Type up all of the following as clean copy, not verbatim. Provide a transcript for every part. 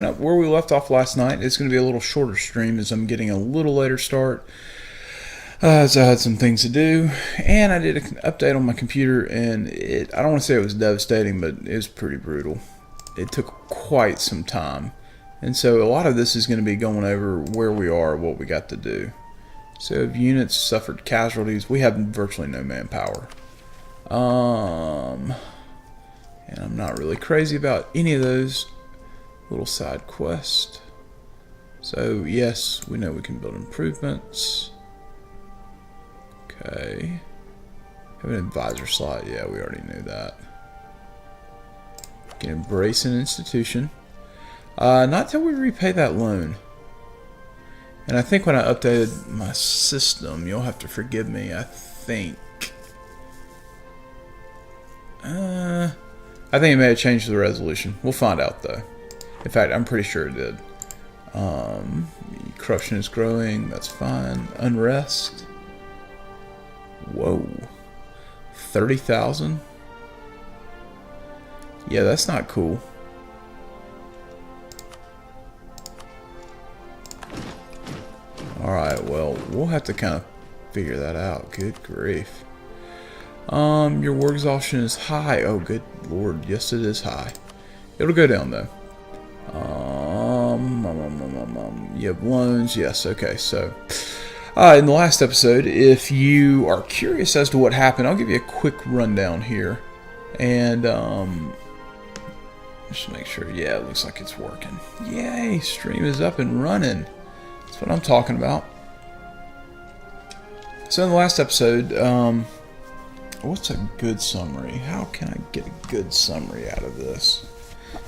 Where we left off last night, it's going to be a little shorter stream as I'm getting a little later start. As I had some things to do, and I did an update on my computer, and I don't want to say it was devastating, but it was pretty brutal. It took quite some time. And so a lot of this is going to be going over where we are, what we got to do. So if units suffered casualties, we have virtually no manpower. And I'm not really crazy about any of those little side quests. So yes, we know we can build improvements. Okay. Have an advisor slot. Yeah, we already knew that. Can embrace an institution. Not till we repay that loan. And I think when I updated my system, you'll have to forgive me, I think it may have changed the resolution. We'll find out though. In fact, I'm pretty sure it did. Corruption is growing. That's fine. Unrest. Whoa. 30,000? Yeah, that's not cool. Alright, well, we'll have to kind of figure that out. Good grief. Your war exhaustion is high. Oh, good lord. Yes, it is high. It'll go down, though. You have loans. Yes, okay. So, in the last episode, if you are curious as to what happened, I'll give you a quick rundown here. And, just make sure. Yeah, it looks like it's working. Yay! Stream is up and running. That's what I'm talking about. So, in the last episode, what's a good summary? How can I get a good summary out of this?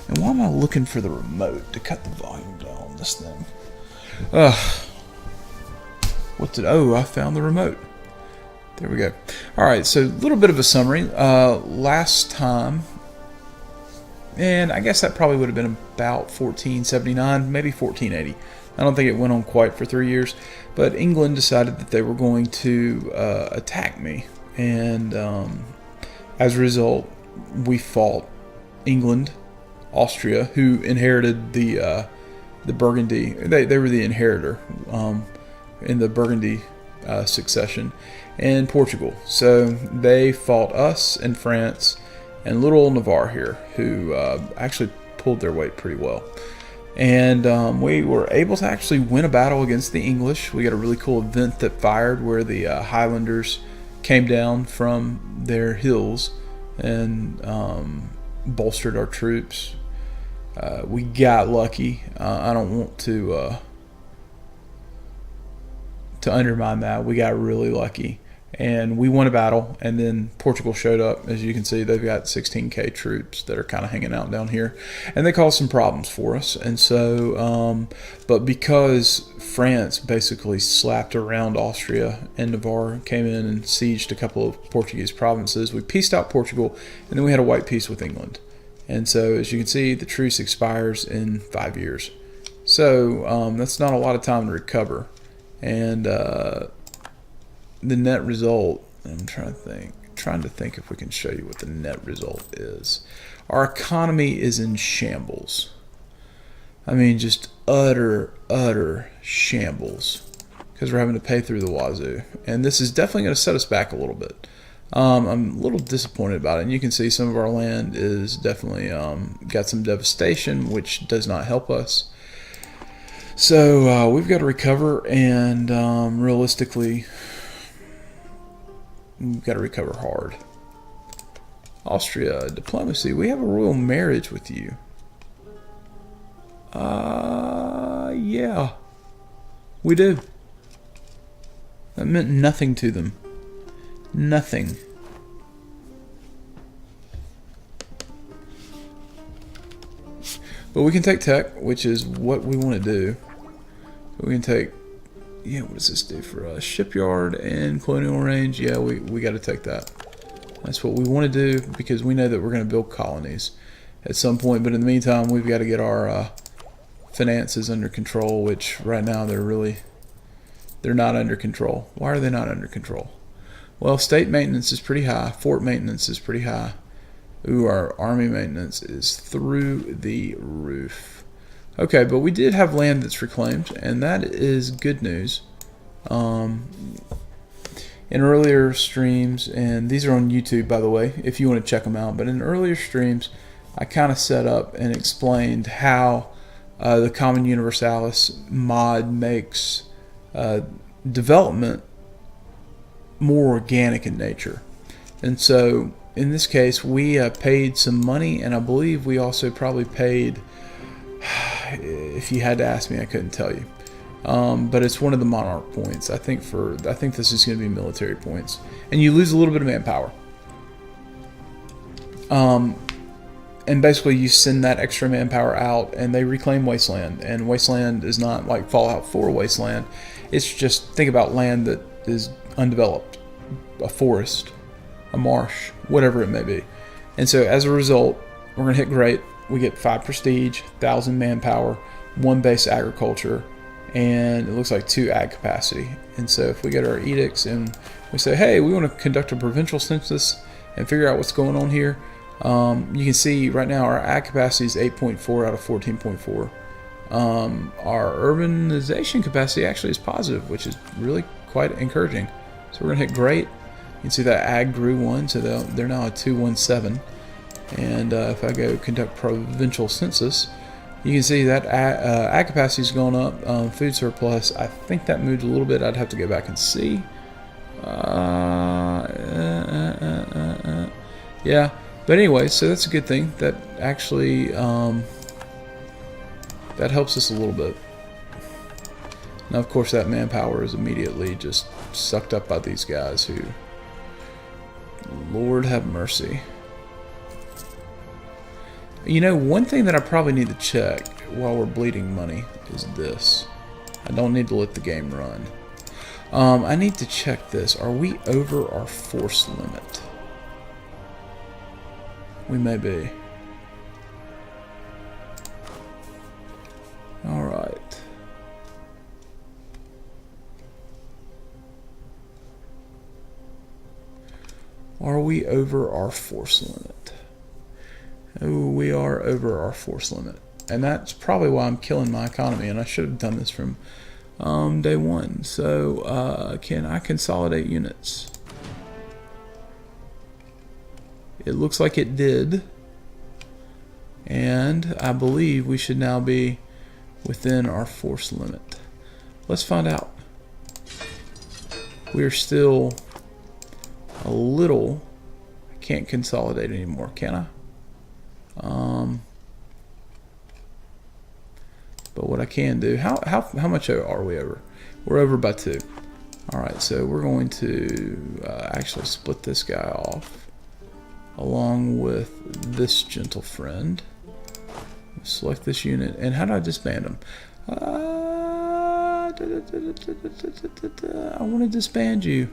And why am I looking for the remote to cut the volume down on this thing? Oh, I found the remote. There we go. Alright, so a little bit of a summary. Last time, and I guess that probably would have been about 1479, maybe 1480. I don't think it went on quite for 3 years, but England decided that they were going to attack me. And as a result, we fought England, Austria, who inherited the Burgundy. They were the inheritor in the Burgundy succession, and Portugal. So they fought us and France and little old Navarre here, who actually pulled their weight pretty well. And we were able to actually win a battle against the English. We got a really cool event that fired where the Highlanders came down from their hills and bolstered our troops. We got lucky. I don't want to undermine that. We got really lucky, and we won a battle. And then Portugal showed up. As you can see, they've got 16k troops that are kind of hanging out down here, and they caused some problems for us. And so, but because France basically slapped around Austria and Navarre, came in and sieged a couple of Portuguese provinces, we pieced out Portugal, and then we had a white peace with England. And so, as you can see, the truce expires in 5 years. So that's not a lot of time to recover. And the net result, I'm trying to think if we can show you what the net result is. Our economy is in shambles. I mean, just utter shambles, because we're having to pay through the wazoo. And this is definitely going to set us back a little bit. I'm a little disappointed about it, and you can see some of our land is definitely got some devastation, which does not help us. So we've got to recover, and realistically, we've got to recover hard. Austria, diplomacy. We have a royal marriage with you. Yeah, we do. That meant nothing to them. Nothing. But we can take tech, which is what we want to do. We can take, yeah, what does this do for us? Shipyard and colonial range. Yeah, we got to take that. That's what we want to do, because we know that we're going to build colonies at some point. But in the meantime, we've got to get our finances under control, which right now they're not under control. Why are they not under control? Well, state maintenance is pretty high. Fort maintenance is pretty high. Ooh, our army maintenance is through the roof. Okay, but we did have land that's reclaimed, and that is good news. In earlier streams, and these are on YouTube, by the way, if you want to check them out, but in earlier streams, I kind of set up and explained how the Common Universalis mod makes development more organic in nature. And so, in this case, we paid some money, and I believe we also probably paid, if you had to ask me, I couldn't tell you. But it's one of the monarch points. I think this is going to be military points, and you lose a little bit of manpower. And basically, you send that extra manpower out, and they reclaim wasteland. And wasteland is not like Fallout 4 wasteland. It's just, think about land that is undeveloped, a forest, a marsh, whatever it may be. And so, as a result, we're going to hit great. We get 5 prestige, 1,000 manpower, 1 base agriculture, and it looks like 2 ag capacity. And so if we get our edicts and we say, hey, we want to conduct a provincial census and figure out what's going on here, you can see right now our ag capacity is 8.4 out of 14.4. Our urbanization capacity actually is positive, which is really quite encouraging. So we're going to hit great. You can see that ag grew 1, so they're now at 217. And if I go conduct provincial census, you can see that ag capacity has gone up. Food surplus, I think that moved a little bit. I'd have to go back and see. Yeah, but anyway, so that's a good thing. That actually that helps us a little bit. Now, of course, that manpower is immediately just sucked up by these guys who, Lord have mercy. You know, one thing that I probably need to check while we're bleeding money is this. I don't need to let the game run. I need to check this. Are we over our force limit? We may be. Alright. Are we over our force limit? Oh, we are over our force limit. And that's probably why I'm killing my economy, and I should have done this from day 1. So, can I consolidate units? It looks like it did. And I believe we should now be within our force limit. Let's find out. We're still a little... I can't consolidate anymore, can I? But what I can do, how much are we over? We're over by 2. Alright, so we're going to actually split this guy off along with this gentle friend. Select this unit, and how do I disband them? I want to disband you.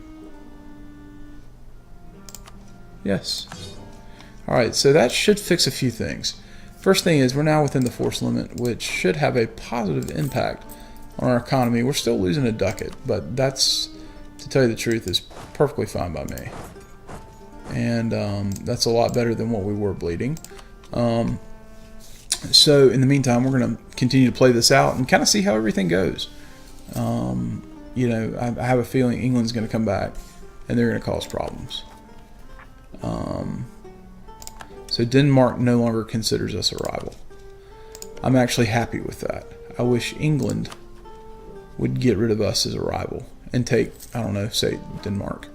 Yes. Alright, so that should fix a few things. First thing is we're now within the force limit, which should have a positive impact on our economy. We're still losing a ducat, but that's, to tell you the truth, is perfectly fine by me. And that's a lot better than what we were bleeding. So in the meantime, we're going to continue to play this out and kind of see how everything goes. You know, I have a feeling England's going to come back and they're going to cause problems. So Denmark no longer considers us a rival. I'm actually happy with that. I wish England would get rid of us as a rival and take, I don't know, say Denmark.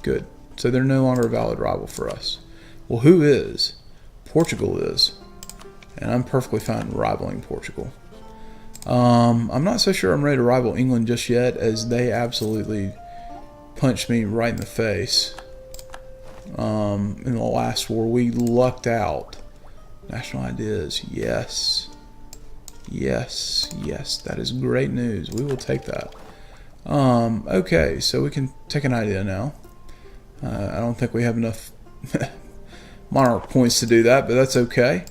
Good. So they're no longer a valid rival for us. Well, who is? Portugal is. And I'm perfectly fine rivaling Portugal. I'm not so sure I'm ready to rival England just yet, as they absolutely punched me right in the face. In the last war, we lucked out. National ideas, yes. Yes, yes, that is great news. We will take that. Okay, so we can take an idea now. I don't think we have enough monarch points to do that, but that's okay.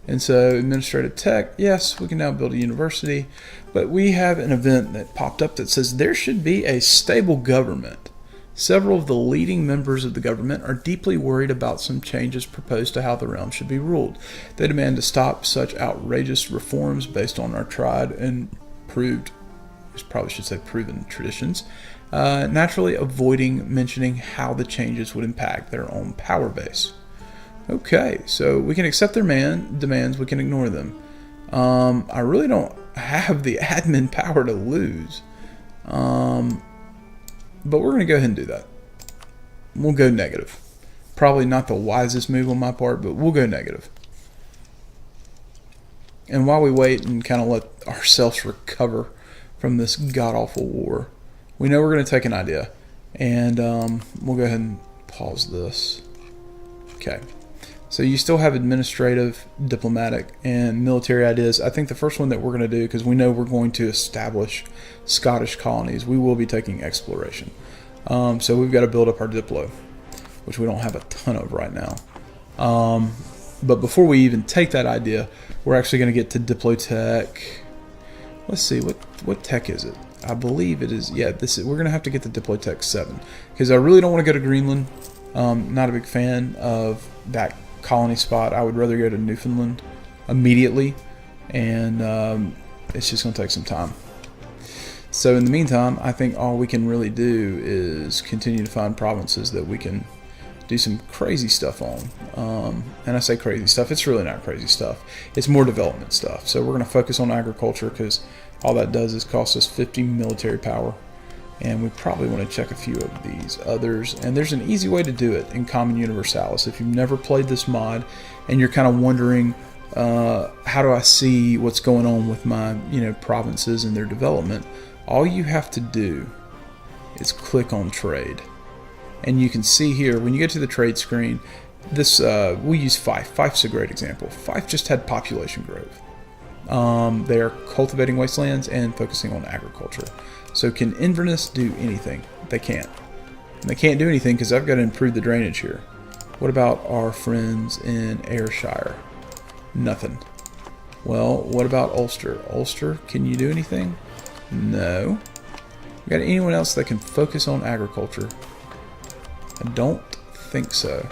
And so administrative tech, yes, we can now build a university, but we have an event that popped up that says there should be a stable government. Several of the leading members of the government are deeply worried about some changes proposed to how the realm should be ruled. They demand to stop such outrageous reforms based on our tried and proved, I probably should say proven traditions, naturally avoiding mentioning how the changes would impact their own power base. Okay, so we can accept their demands, we can ignore them. I really don't have the admin power to lose. But we're going to go ahead and do that. We'll go negative. Probably not the wisest move on my part, but we'll go negative. And while we wait and kind of let ourselves recover from this god-awful war, we know we're going to take an idea. And we'll go ahead and pause this. Okay. So you still have administrative, diplomatic, and military ideas. I think the first one that we're going to do, because we know we're going to establish Scottish colonies, we will be taking exploration. So we've got to build up our Diplo, which we don't have a ton of right now. But before we even take that idea, we're actually going to get to Diplotech. Let's see, what tech is it? I believe it is, yeah, we're going to have to get to Diplotech 7, because I really don't want to go to Greenland. Not a big fan of that colony spot. I would rather go to Newfoundland immediately, and it's just going to take some time. So in the meantime, I think all we can really do is continue to find provinces that we can do some crazy stuff on. And I say crazy stuff, it's really not crazy stuff. It's more development stuff. So we're going to focus on agriculture, because all that does is cost us 50 military power. And we probably want to check a few of these others. And there's an easy way to do it in Common Universalis. If you've never played this mod and you're kind of wondering, how do I see what's going on with my provinces and their development, all you have to do is click on trade. And you can see here, when you get to the trade screen, this we use Fife. Fife's a great example. Fife just had population growth. They are cultivating wastelands and focusing on agriculture. So can Inverness do anything? They can't. And they can't do anything because I've got to improve the drainage here. What about our friends in Ayrshire? Nothing. Well, what about Ulster? Ulster, can you do anything? No. Got anyone else that can focus on agriculture? I don't think so.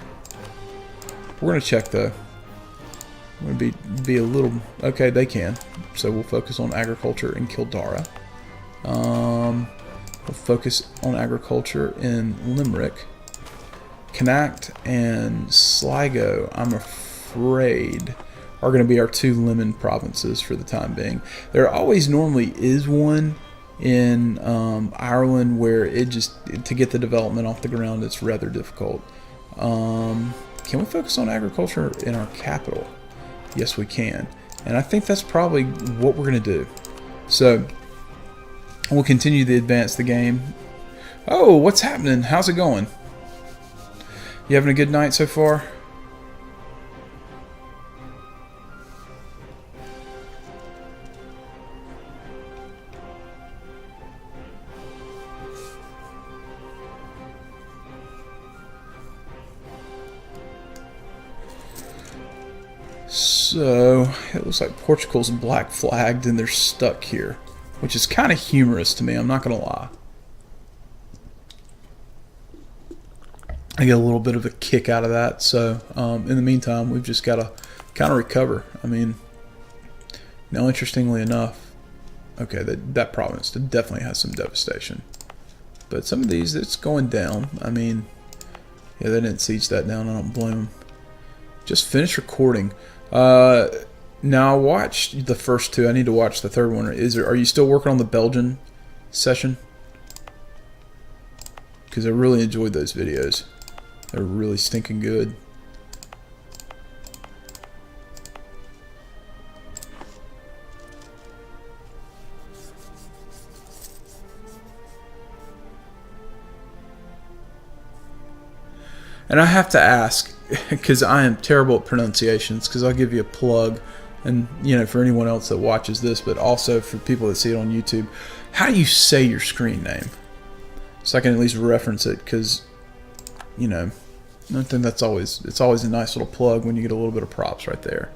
We're going to check though. We're going to be a little... Okay, they can. So we'll focus on agriculture in Kildare. We'll focus on agriculture in Limerick. Connacht and Sligo, I'm afraid, are going to be our two lemon provinces for the time being. There always normally is one in Ireland where it just, to get the development off the ground, it's rather difficult. Can we focus on agriculture in our capital? Yes, we can. And I think that's probably what we're going to do. So we'll continue to advance the game. Oh, what's happening? How's it going? You having a good night so far? So, it looks like Portugal's black flagged and they're stuck here, which is kind of humorous to me, I'm not going to lie. I get a little bit of a kick out of that, so in the meantime, we've just got to kind of recover. I mean, now interestingly enough, okay, that province definitely has some devastation. But some of these, it's going down. I mean, yeah, they didn't siege that down, I don't blame them. Just finished recording. Now I watched the first two. I need to watch the third one. Are you still working on the Belgian session? Because I really enjoyed those videos. They're really stinking good. And I have to ask, because I am terrible at pronunciations, because I'll give you a plug, and for anyone else that watches this, but also for people that see it on YouTube, how do you say your screen name? So I can at least reference it, because I think it's always a nice little plug when you get a little bit of props right there.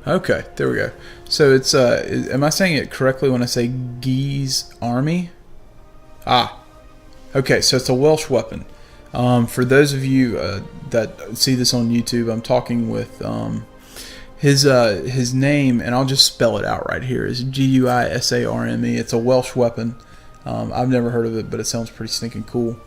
Okay, there we go. So it's am I saying it correctly when I say Guise Army? Ah, okay. So it's a Welsh weapon. For those of you that see this on YouTube, I'm talking with his name, and I'll just spell it out right here. Is Guisarme. It's a Welsh weapon. I've never heard of it, but it sounds pretty stinking cool.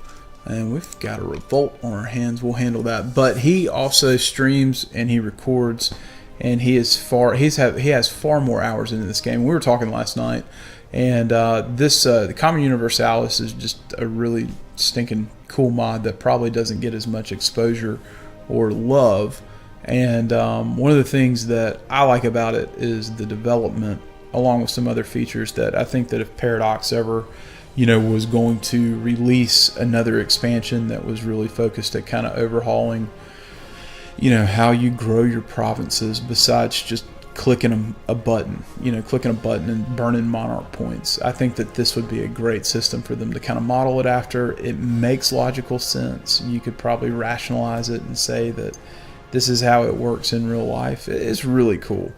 And we've got a revolt on our hands. We'll handle that. But he also streams and he records, and he has far more hours into this game. We were talking last night, and the Common Universalis is just a really stinking cool mod that probably doesn't get as much exposure or love. And one of the things that I like about it is the development, along with some other features that I think that if Paradox ever, was going to release another expansion that was really focused at kind of overhauling, how you grow your provinces besides just clicking a button, and burning monarch points. I think that this would be a great system for them to kind of model it after. It makes logical sense. You could probably rationalize it and say that this is how it works in real life. It's really cool.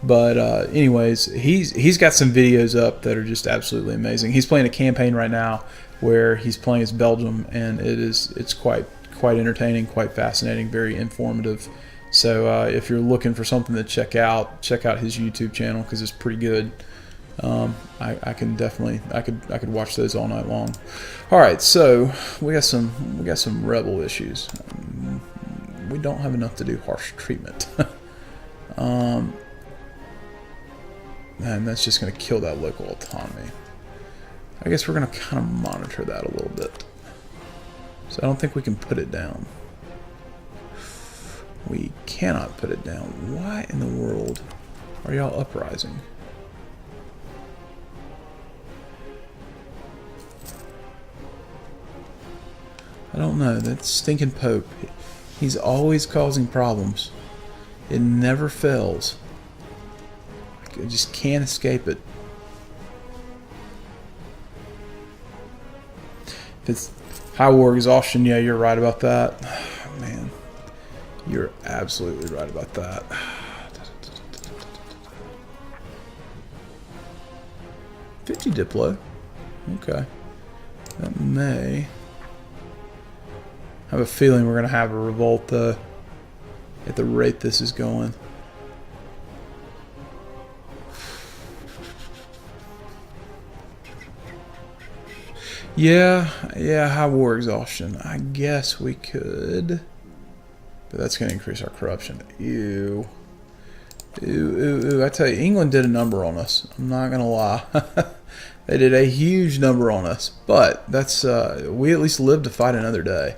But anyways, he's got some videos up that are just absolutely amazing. He's playing a campaign right now where he's playing as Belgium, and it's quite entertaining, quite fascinating, very informative. So if you're looking for something to check out his YouTube channel, because it's pretty good. I could watch those all night long. All right, so we got some rebel issues. We don't have enough to do harsh treatment. And that's just going to kill that local autonomy. I guess we're going to kind of monitor that a little bit. So I don't think we can put it down. We cannot put it down. Why in the world are y'all uprising? I don't know. That stinking Pope. He's always causing problems. It never fails. I just can't escape it. If it's high war exhaustion, yeah, you're right about that. Man, you're absolutely right about that. 50 Diplo. Okay. That may... I have a feeling we're going to have a revolt at the rate this is going. Yeah, high war exhaustion. I guess we could. But that's going to increase our corruption. Ew. I tell you, England did a number on us. I'm not going to lie. They did a huge number on us. But that's we at least lived to fight another day.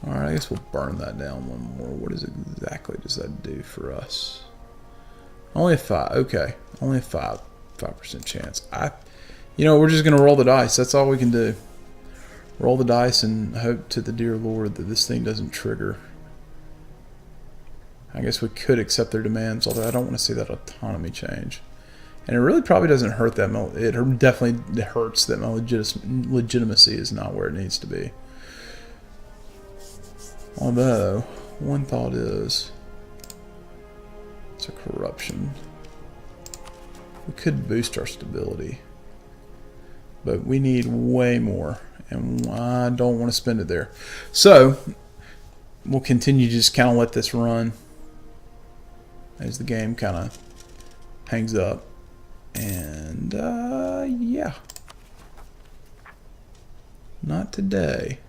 Alright, I guess we'll burn that down one more. What exactly does that do for us? Only a 5. Okay. Only a 5% chance. We're just going to roll the dice. That's all we can do. Roll the dice and hope to the dear Lord that this thing doesn't trigger. I guess we could accept their demands, although I don't want to see that autonomy change. And it really probably doesn't hurt that. It definitely hurts that my legitimacy is not where it needs to be. Although, one thought is, it's a corruption. We could boost our stability. But we need way more, and I don't want to spend it there. So, we'll continue to just kind of let this run as the game kind of hangs up. And, yeah. Not today.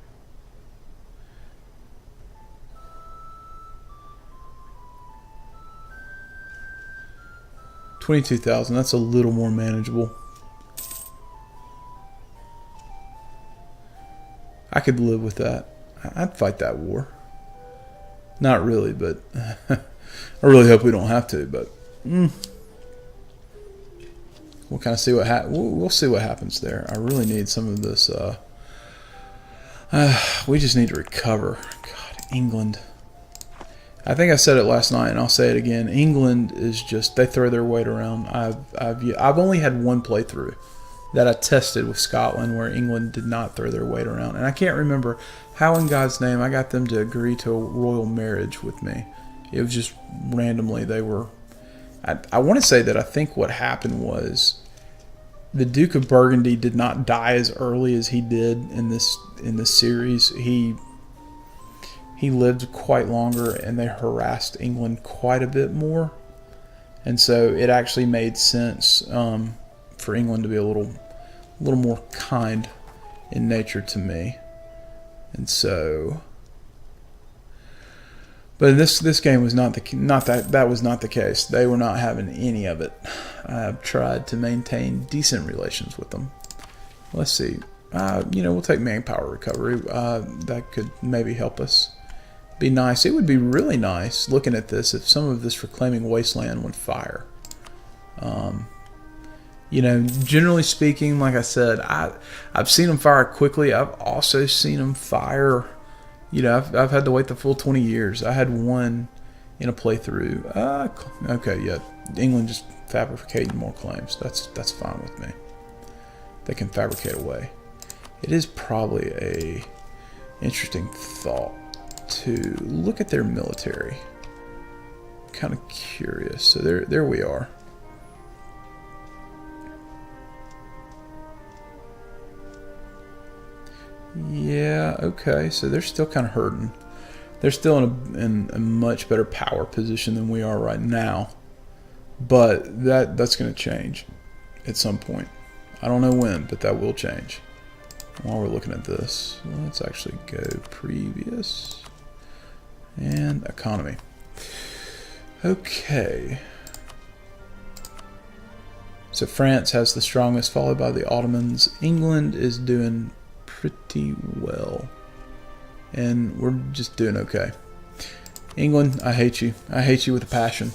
$22,000, that's a little more manageable. I could live with that. I'd fight that war. Not really, but I really hope we don't have to. But we'll kind of see what we'll see what happens there. I really need some of this. We just need to recover. God, England. I think I said it last night, and I'll say it again. England is just—they throw their weight around. I've only had one playthrough that I tested with Scotland where England did not throw their weight around, and I can't remember how in God's name I got them to agree to a royal marriage with me. It was just randomly they were I want to say that I think what happened was the Duke of Burgundy did not die as early as he did in this series. He lived quite longer, and they harassed England quite a bit more, and so it actually made sense for England to be a little more kind in nature to me, and so. But this game was not that was not the case. They were not having any of it. I've tried to maintain decent relations with them. Let's see. We'll take manpower recovery. That could maybe help us. Be nice. It would be really nice looking at this if some of this reclaiming wasteland would fire. Generally speaking, like I said, I've seen them fire quickly. I've also seen them fire. I've had to wait the full 20 years. I had one in a playthrough. Okay, yeah. England just fabricating more claims. That's fine with me. They can fabricate away. It is probably a interesting thought to look at their military. I'm kind of curious. So there we are. Yeah, okay, so they're still kind of hurting. They're still in a much better power position than we are right now. But that's going to change at some point. I don't know when, but that will change. While we're looking at this, let's actually go previous and economy. Okay. So France has the strongest, followed by the Ottomans. England is doing pretty well, and we're just doing okay. England, I hate you. I hate you with a passion.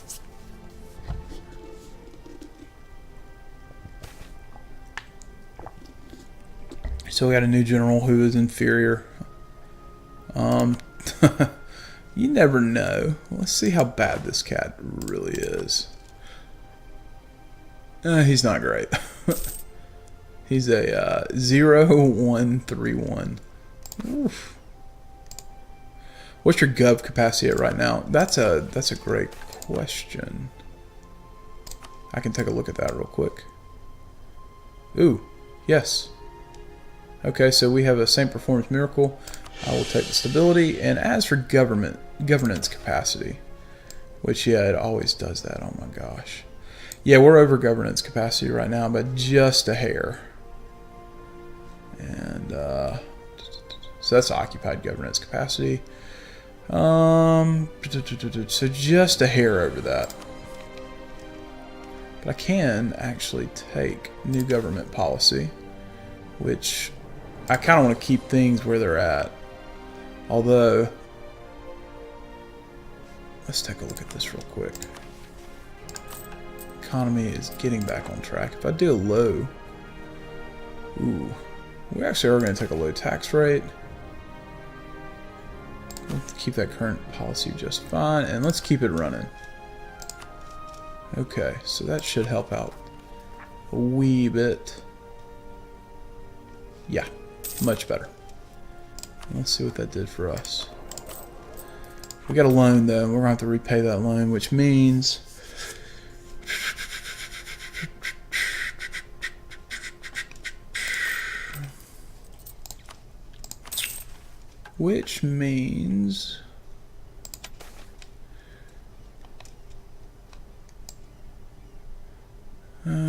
So we got a new general who is inferior. You never know. Let's see how bad this cat really is. He's not great. He's a 0-1-3-1. Oof. What's your gov capacity at right now? That's a great question. I can take a look at that real quick. Ooh, yes. Okay, so we have a same performance miracle. I will take the stability. And as for governance capacity, which it always does that. Oh my gosh. Yeah, we're over governance capacity right now, but just a hair. And so that's occupied governance capacity. So just a hair over that. But I can actually take new government policy, which I kind of want to keep things where they're at. Although, let's take a look at this real quick. Economy is getting back on track. If I do a low, ooh, we actually are going to take a low tax rate. Let's keep that current policy just fine, and let's keep it running. Okay, so that should help out a wee bit. Yeah, much better. Let's see what that did for us. We got a loan though, and we're going to have to repay that loan, which means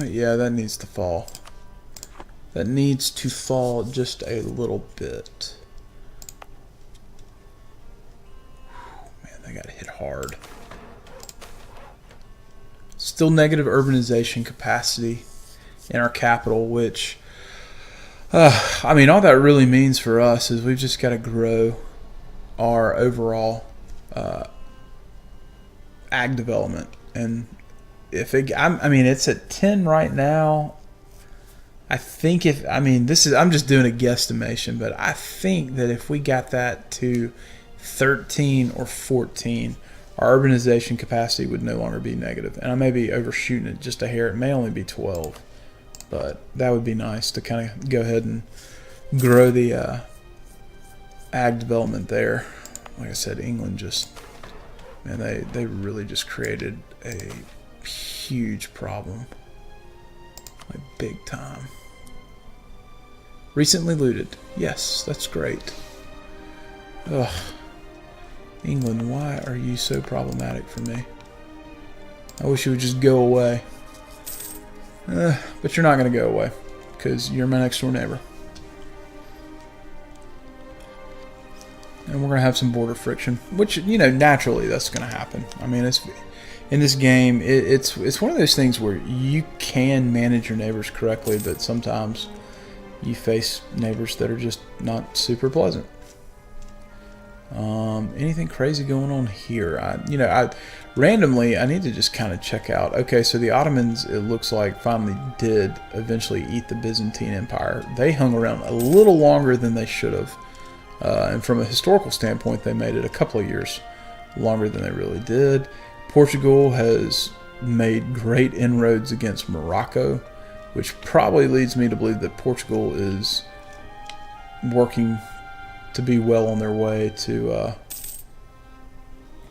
yeah, that needs to fall. That needs to fall just a little bit. Man, they got hit hard. Still negative urbanization capacity in our capital, which, I mean, all that really means for us is we've just got to grow our overall ag development. And if it, I mean, it's at 10 right now. I think I'm just doing a guesstimation, but I think that if we got that to 13 or 14, our urbanization capacity would no longer be negative. And I may be overshooting it just a hair. It may only be 12, but that would be nice to kind of go ahead and grow the ag development there. Like I said, England just, man, they really just created a huge problem. Like, big time. Recently looted. Yes, that's great. Ugh. England, why are you so problematic for me? I wish you would just go away. But you're not going to go away, because you're my next door neighbor. And we're going to have some border friction, which, you know, naturally that's going to happen. I mean, it's in this game, it's one of those things where you can manage your neighbors correctly, but sometimes you face neighbors that are just not super pleasant. Anything crazy going on here? Randomly, I need to just kind of check out. Okay, so the Ottomans, it looks like, finally did eventually eat the Byzantine Empire. They hung around a little longer than they should have. And from a historical standpoint, they made it a couple of years longer than they really did. Portugal has made great inroads against Morocco, which probably leads me to believe that Portugal is working to be well on their way to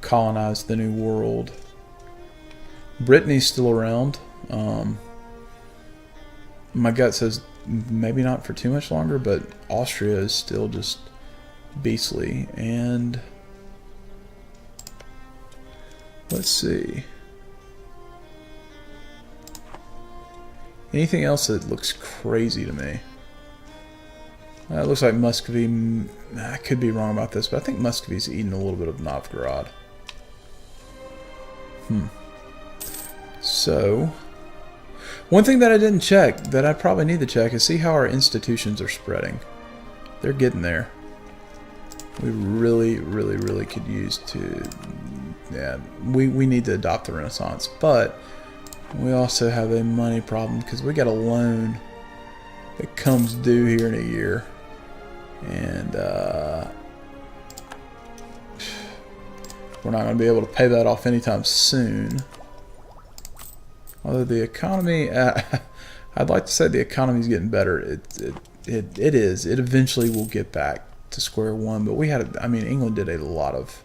colonize the New World. Brittany's still around. My gut says maybe not for too much longer, but Austria is still just beastly. And let's see. Anything else that looks crazy to me? It looks like Muscovy. I could be wrong about this, but I think Muscovy's eating a little bit of Novgorod. So, one thing that I didn't check, that I probably need to check, is see how our institutions are spreading. They're getting there. We really, really, really could use to... Yeah, we need to adopt the Renaissance, but we also have a money problem because we got a loan that comes due here in a year. And we're not going to be able to pay that off anytime soon. Although the economy, I'd like to say the economy is getting better. It is. It eventually will get back to square one. But we had, I mean, England did a lot of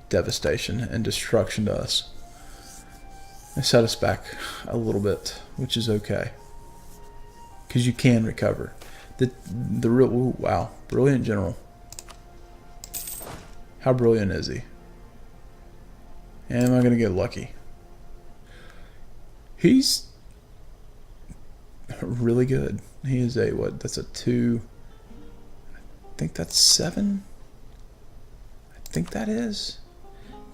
devastation and destruction to us. They set us back a little bit, which is okay, because you can recover. The real, ooh, wow, brilliant general. How brilliant is he? Am I going to get lucky? He's really good. He is a, what, that's a 2, I think that's 7? I think that is.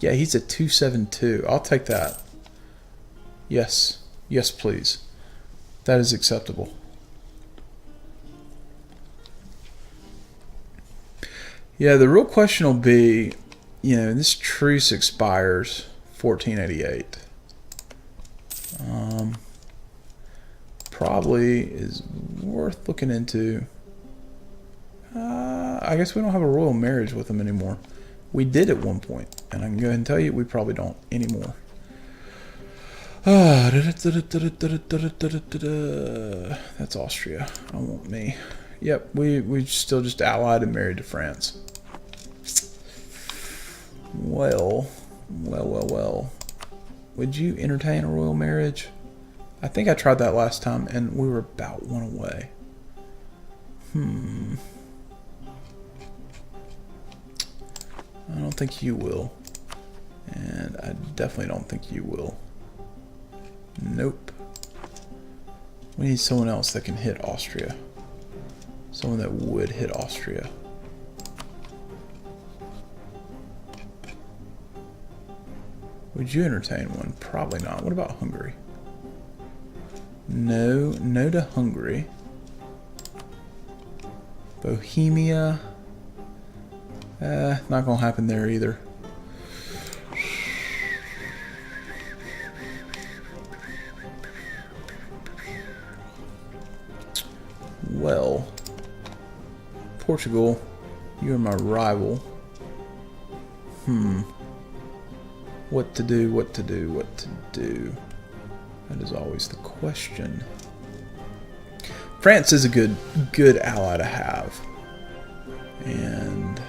Yeah, he's a 272. I'll take that. Yes. Yes, please. That is acceptable. Yeah, the real question will be, you know, this truce expires 1488. Probably is worth looking into. I guess we don't have a royal marriage with them anymore. We did at one point, and I can go ahead and tell you we probably don't anymore. That's Austria. I want me. Yep, we still just allied and married to France. Well. Would you entertain a royal marriage? I think I tried that last time, and we were about one away. I don't think you will. And I definitely don't think you will. Nope. We need someone else that can hit Austria. Someone that would hit Austria. Would you entertain one? Probably not. What about Hungary? No to Hungary. Bohemia. Not gonna happen there either. Well, Portugal, you are my rival. What to do, what to do, what to do. That is always the question. France is a good ally to have. And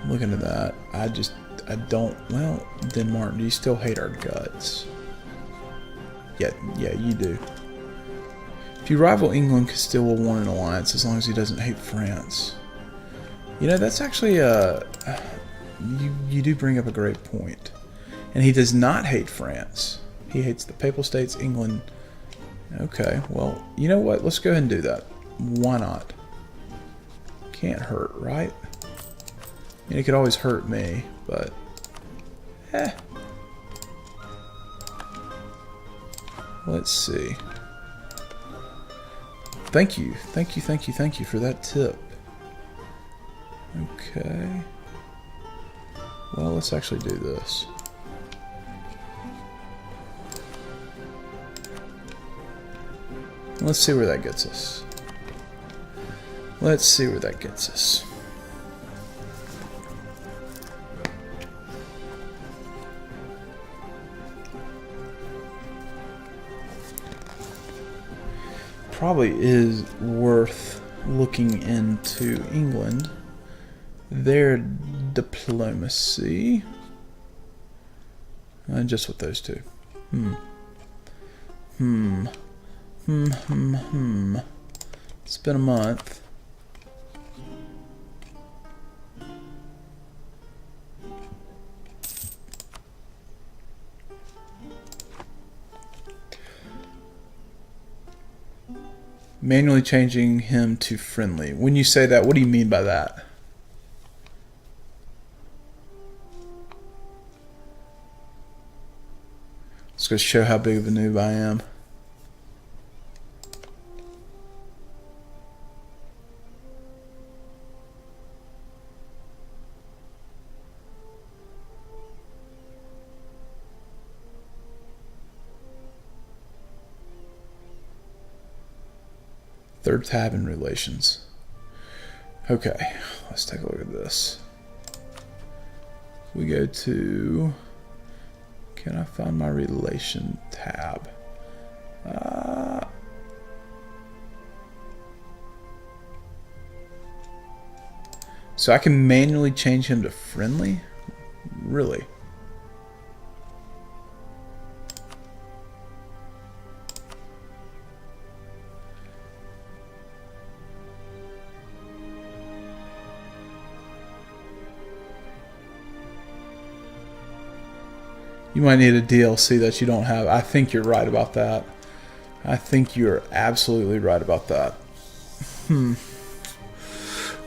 looking at that, I don't... Well, Denmark, do you still hate our guts? Yeah, you do. If you rival England, Castile will want an alliance as long as he doesn't hate France. You know, that's actually you do bring up a great point. And he does not hate France. He hates the Papal States, England. Okay, well, you know what? Let's go ahead and do that. Why not? Can't hurt, right? I mean, it could always hurt me, but... Let's see. Thank you for that tip. Okay. Well, let's actually do this. Let's see where that gets us. Let's see where that gets us. Probably is worth looking into England, their diplomacy, and just with those two. It's been a month. Manually changing him to friendly. When you say that, what do you mean by that? Let's go show how big of a noob I am. Third tab in relations. Okay, let's take a look at this. We go to, can I find my relation tab? So I can manually change him to friendly? Really? You might need a DLC that you don't have. I think you're right about that. I think you're absolutely right about that.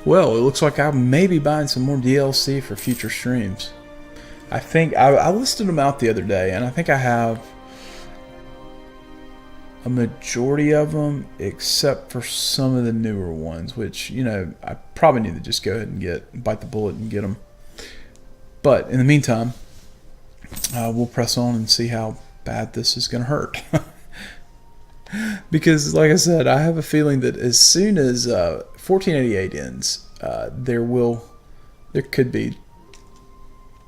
Well, it looks like I may be buying some more DLC for future streams. I think I listed them out the other day, and I think I have a majority of them, except for some of the newer ones, which, you know, I probably need to just go ahead and bite the bullet and get them. But in the meantime, we'll press on and see how bad this is going to hurt. Because, like I said, I have a feeling that as soon as 1488 ends, there could be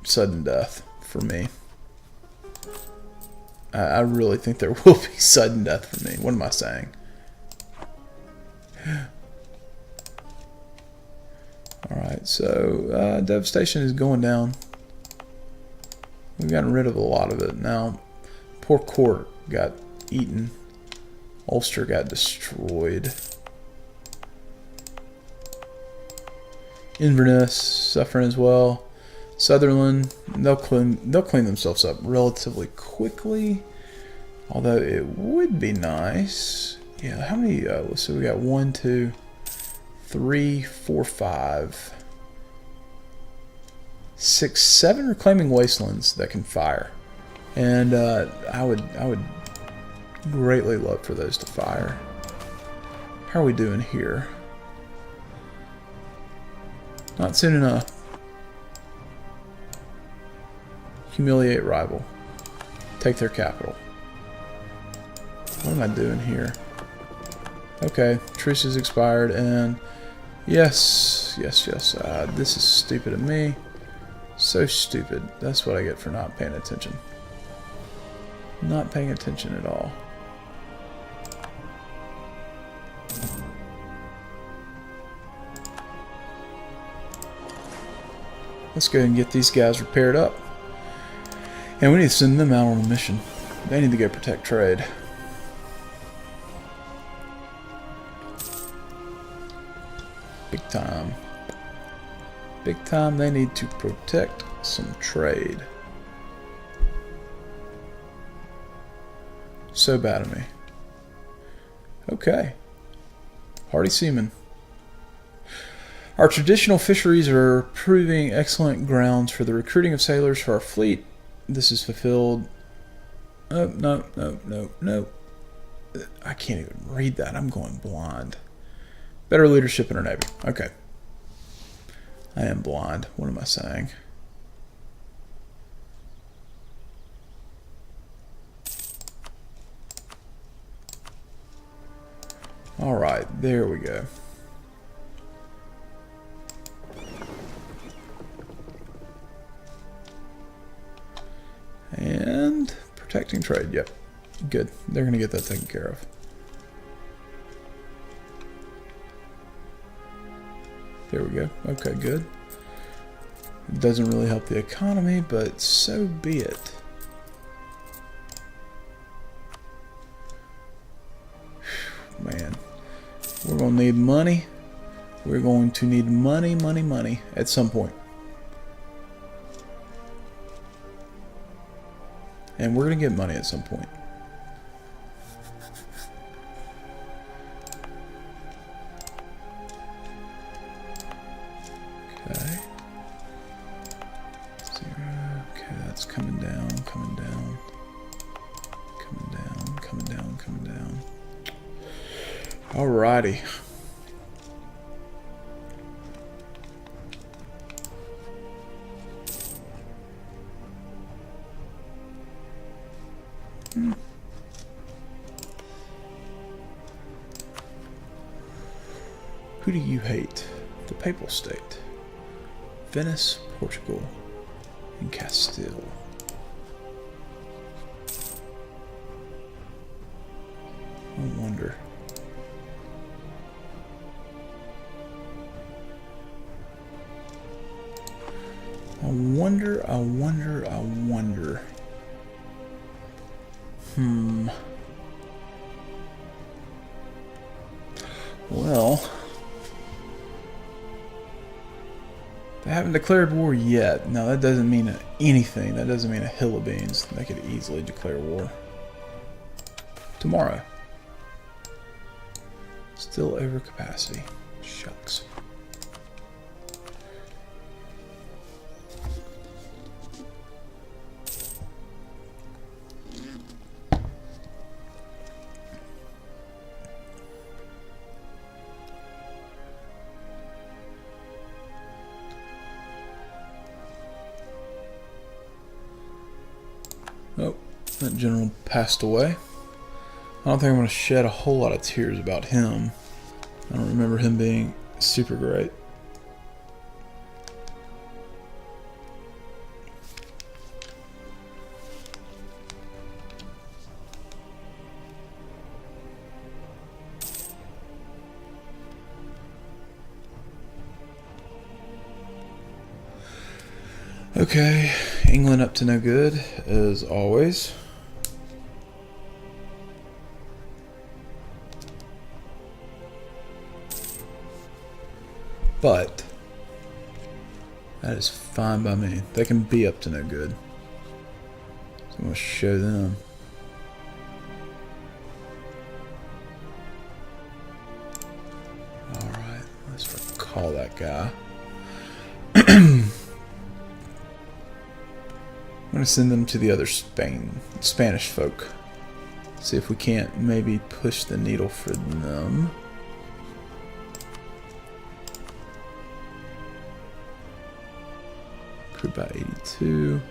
sudden death for me. I really think there will be sudden death for me. What am I saying? Alright, so devastation is going down. We've gotten rid of a lot of it. Now, poor Court got eaten. Ulster got destroyed. Inverness suffering as well. Sutherland, they'll clean themselves up relatively quickly. Although it would be nice. Yeah, how many? So we got 1, 2, 3, 4, 5, 6, 7 reclaiming wastelands that can fire, and I would greatly love for those to fire. How are we doing here? Not soon enough. Humiliate rival. Take their capital. What am I doing here? Okay, truce has expired, and yes. This is stupid of me. So stupid. That's what I get for not paying attention. Not paying attention at all. let's go ahead and get these guys repaired up. And we need to send them out on a mission. They need to go protect trade. Big time. Big time they need to protect some trade. So bad of me. Okay. Hardy seamen. Our traditional fisheries are proving excellent grounds for the recruiting of sailors for our fleet. This is fulfilled. Oh, no. I can't even read that. I'm going blind. Better leadership in our Navy. Okay. I am blind. What am I saying? Alright, there we go. And protecting trade, yep. Good. They're going to get that taken care of. There we go. Okay, good. It doesn't really help the economy, but so be it. Whew, man. We're going to need money. We're going to need money at some point. And we're going to get money at some point. Okay. 0. Okay, that's coming down, coming down. Coming down, coming down, coming down. Alrighty. Who do you hate? The Papal State, Venice, Portugal, and Castile. I wonder. I wonder. Well, they haven't declared war yet. Now that doesn't mean anything. That doesn't mean a hill of beans. They could easily declare war tomorrow. Still over capacity. Shucks. Oh, that general passed away. I don't think I'm going to shed a whole lot of tears about him. I don't remember him being super great. Okay, England up to no good, as always. But that is fine by me. They can be up to no good. So I'm going to show them. Alright, let's recall that guy. I'm going to send them to the other Spanish folk. See if we can't maybe push the needle for them. Crew by 82.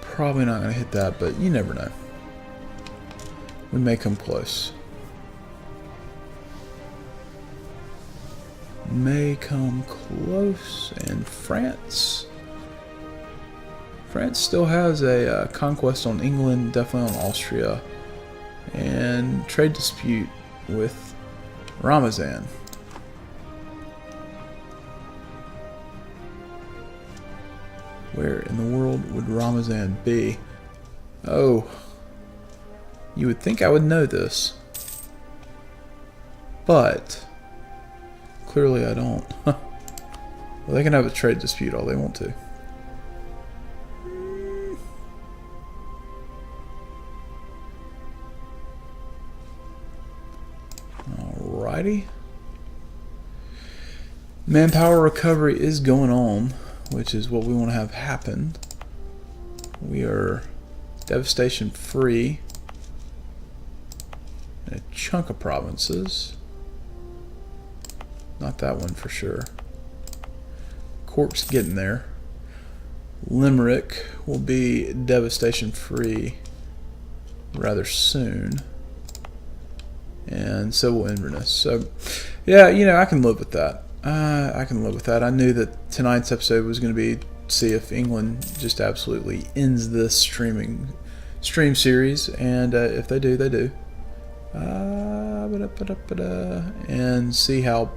Probably not going to hit that, but you never know. We may come close. May come close. And France. France still has a conquest on England, definitely on Austria, and trade dispute with Ramazan. Where in the world would Ramazan be? Oh, you would think I would know this, but clearly I don't. Well, they can have a trade dispute all they want to. Alrighty. Manpower recovery is going on, which is what we want to have happen. We are devastation free in a chunk of provinces. Not that one for sure. Cork's getting there. Limerick will be devastation free rather soon. And so will Inverness. So, yeah, you know, I can live with that. I can live with that. I knew that tonight's episode was going to be see if England just absolutely ends this stream series, and if they do, they do. And see how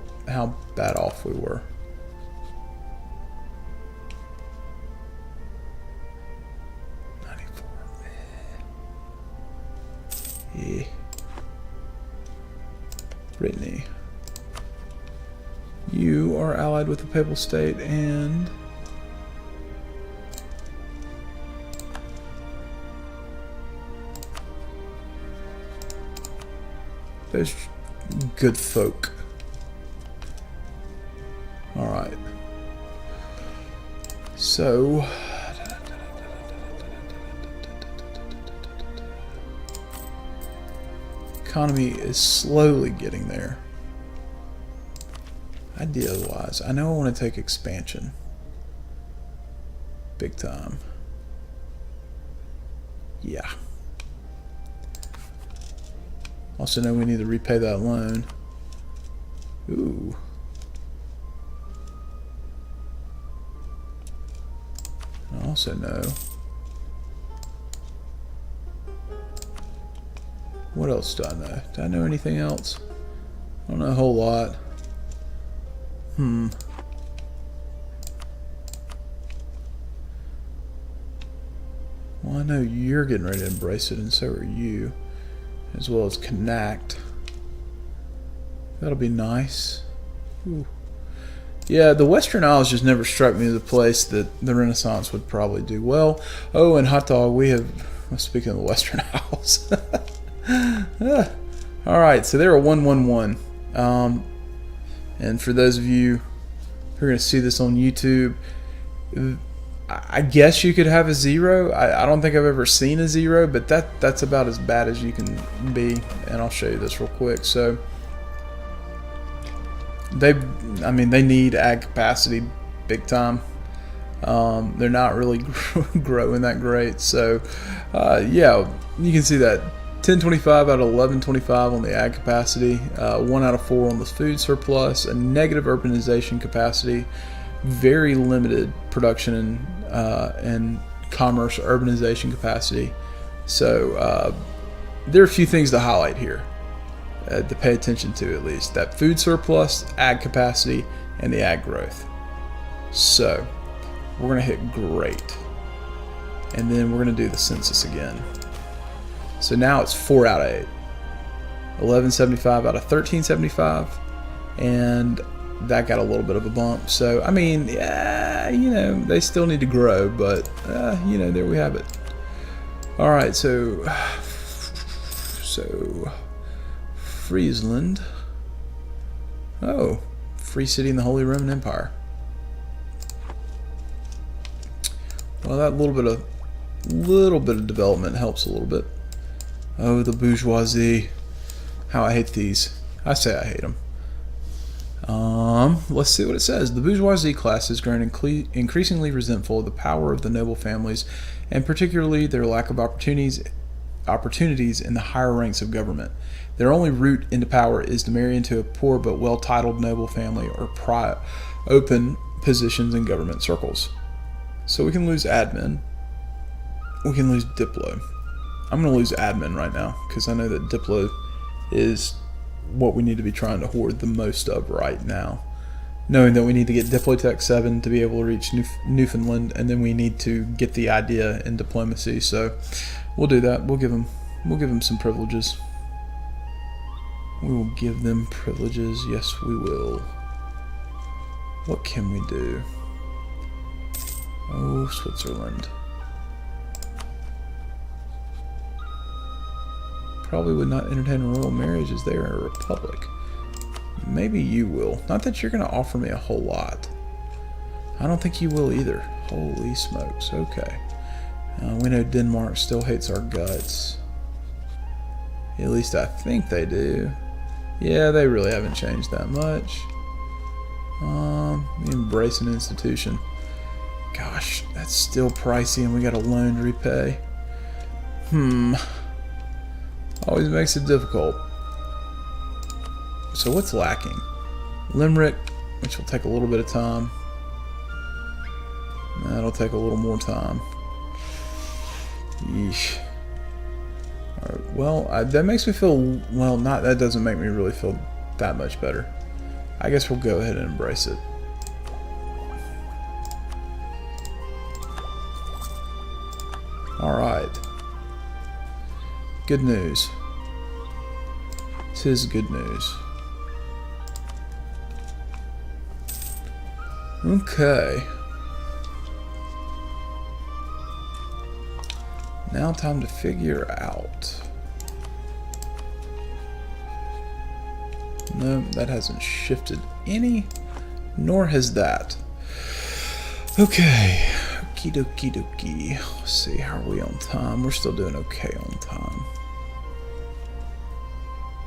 bad off we were. Yeah. Brittany. You are allied with the Papal State, and those good folk. Alright. So economy is slowly getting there. Idea-wise, I know I want to take expansion. Big time. Yeah. Also know we need to repay that loan. Ooh. I also know. What else do I know? Do I know anything else? I don't know a whole lot. Well, I know you're getting ready to embrace it, and so are you. As well as Connect. That'll be nice. Ooh. Yeah, the Western Isles just never struck me as a place that the Renaissance would probably do well. Oh, and Hot Dog, we have... Speaking of the Western Isles. Alright, so they're a 1-1-1. And for those of you who are going to see this on YouTube, I guess you could have a 0. I don't think I've ever seen a 0, but that's about as bad as you can be. And I'll show you this real quick. So they need ag capacity big time. They're not really growing that great. So yeah, you can see that 1025 out of 1125 on the ag capacity, 1 out of 4 on the food surplus, a negative urbanization capacity, very limited production and commerce urbanization capacity. So there are a few things to highlight here to pay attention to, at least. That food surplus, ag capacity, and the ag growth. So we're going to hit great. And then we're going to do the census again. So now it's 4 out of 8. 1175 out of 1375. And that got a little bit of a bump. So, I mean, yeah, you know, they still need to grow, but, you know, there we have it. All right, so Friesland. Oh, free city in the Holy Roman Empire. Well, that little bit of development helps a little bit. Oh, the bourgeoisie. How I hate these. I say I hate them. Let's see what it says. The bourgeoisie class has grown increasingly resentful of the power of the noble families, and particularly their lack of opportunities in the higher ranks of government. Their only route into power is to marry into a poor but well-titled noble family or open positions in government circles. So we can lose admin. We can lose Diplo. I'm going to lose admin right now because I know that Diplo is what we need to be trying to hoard the most of right now. knowing that we need to get Diplotech 7 to be able to reach Newfoundland, and then we need to get the idea in diplomacy. So we'll do that. We'll give them some privileges. We will give them privileges. Yes, we will. What can we do? Oh, Switzerland. Probably would not entertain a royal marriage as they are a republic. Maybe you will. Not that you're going to offer me a whole lot. I don't think you will either. Holy smokes. Okay. We know Denmark still hates our guts. At least I think they do. Yeah, they really haven't changed that much. Embrace an institution. Gosh, that's still pricey and we got a loan to repay. Always makes it difficult. So what's lacking? Limerick, which will take a little bit of time. That'll take a little more time. Yeesh. Alright, well, that makes me feel, well, that doesn't make me really feel that much better. I guess we'll go ahead and embrace it. Alright. Good news. This is good news. Okay. Now time to figure out. No, that hasn't shifted any, nor has that. Okay. Okie dokie dokie. Let's see, how are we on time? We're still doing okay on time.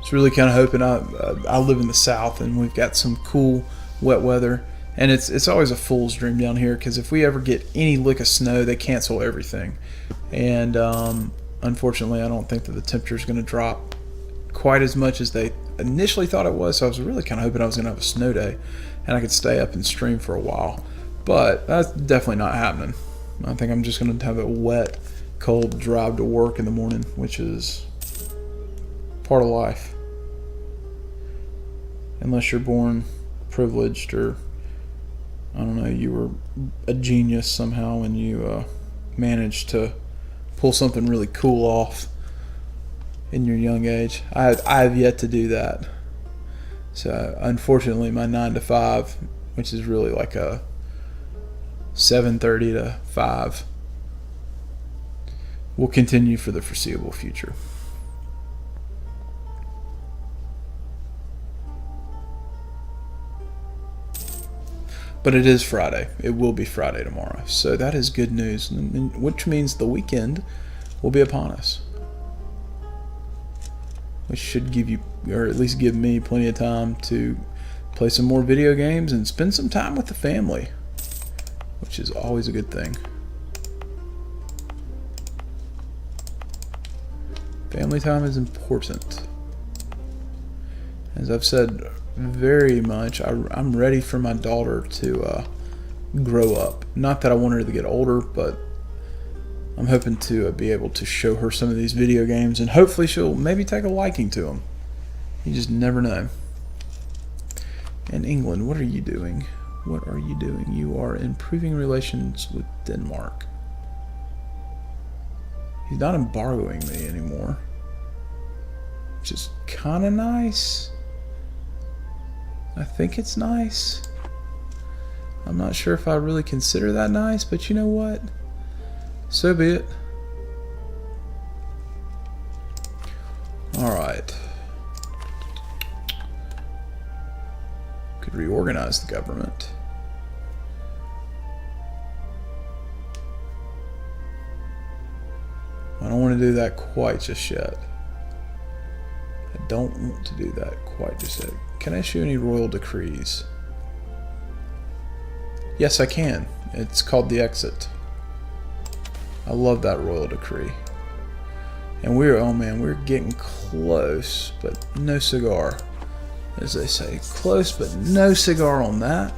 It's really kind of hoping. I live in the south and we've got some cool wet weather, and it's always a fool's dream down here because if we ever get any lick of snow, they cancel everything. And unfortunately, I don't think that the temperature is going to drop quite as much as they initially thought it was. So I was really kind of hoping I was going to have a snow day and I could stay up and stream for a while. But that's definitely not happening. I think I'm just going to have a wet, cold drive to work in the morning, which is part of life. Unless you're born privileged, or I don't know, you were a genius somehow and you managed to pull something really cool off in your young age. I have yet to do that. So unfortunately, my 9 to 5, which is really like a 7:30 to 5, will continue for the foreseeable future. But it is Friday. It will be Friday tomorrow. So that is good news, which means the weekend will be upon us. Which should give you, or at least give me, plenty of time to play some more video games and spend some time with the family, which is always a good thing. Family time is important. As I've said very much, I'm ready for my daughter to grow up. Not that I want her to get older, but I'm hoping to be able to show her some of these video games, and hopefully she'll maybe take a liking to them. You just never know. And England, what are you doing? What are you doing? You are improving relations with Denmark. He's not embargoing me anymore, which is kind of nice. I think it's nice. I'm not sure if I really consider that nice, but you know what? So be it. Alright. Could reorganize the government. I don't want to do that quite just yet. I don't want to do that quite just yet. Can I issue any royal decrees? Yes, I can. It's called the exit. I love that royal decree. And oh man, we're getting close, but no cigar. As they say, close but no cigar on that.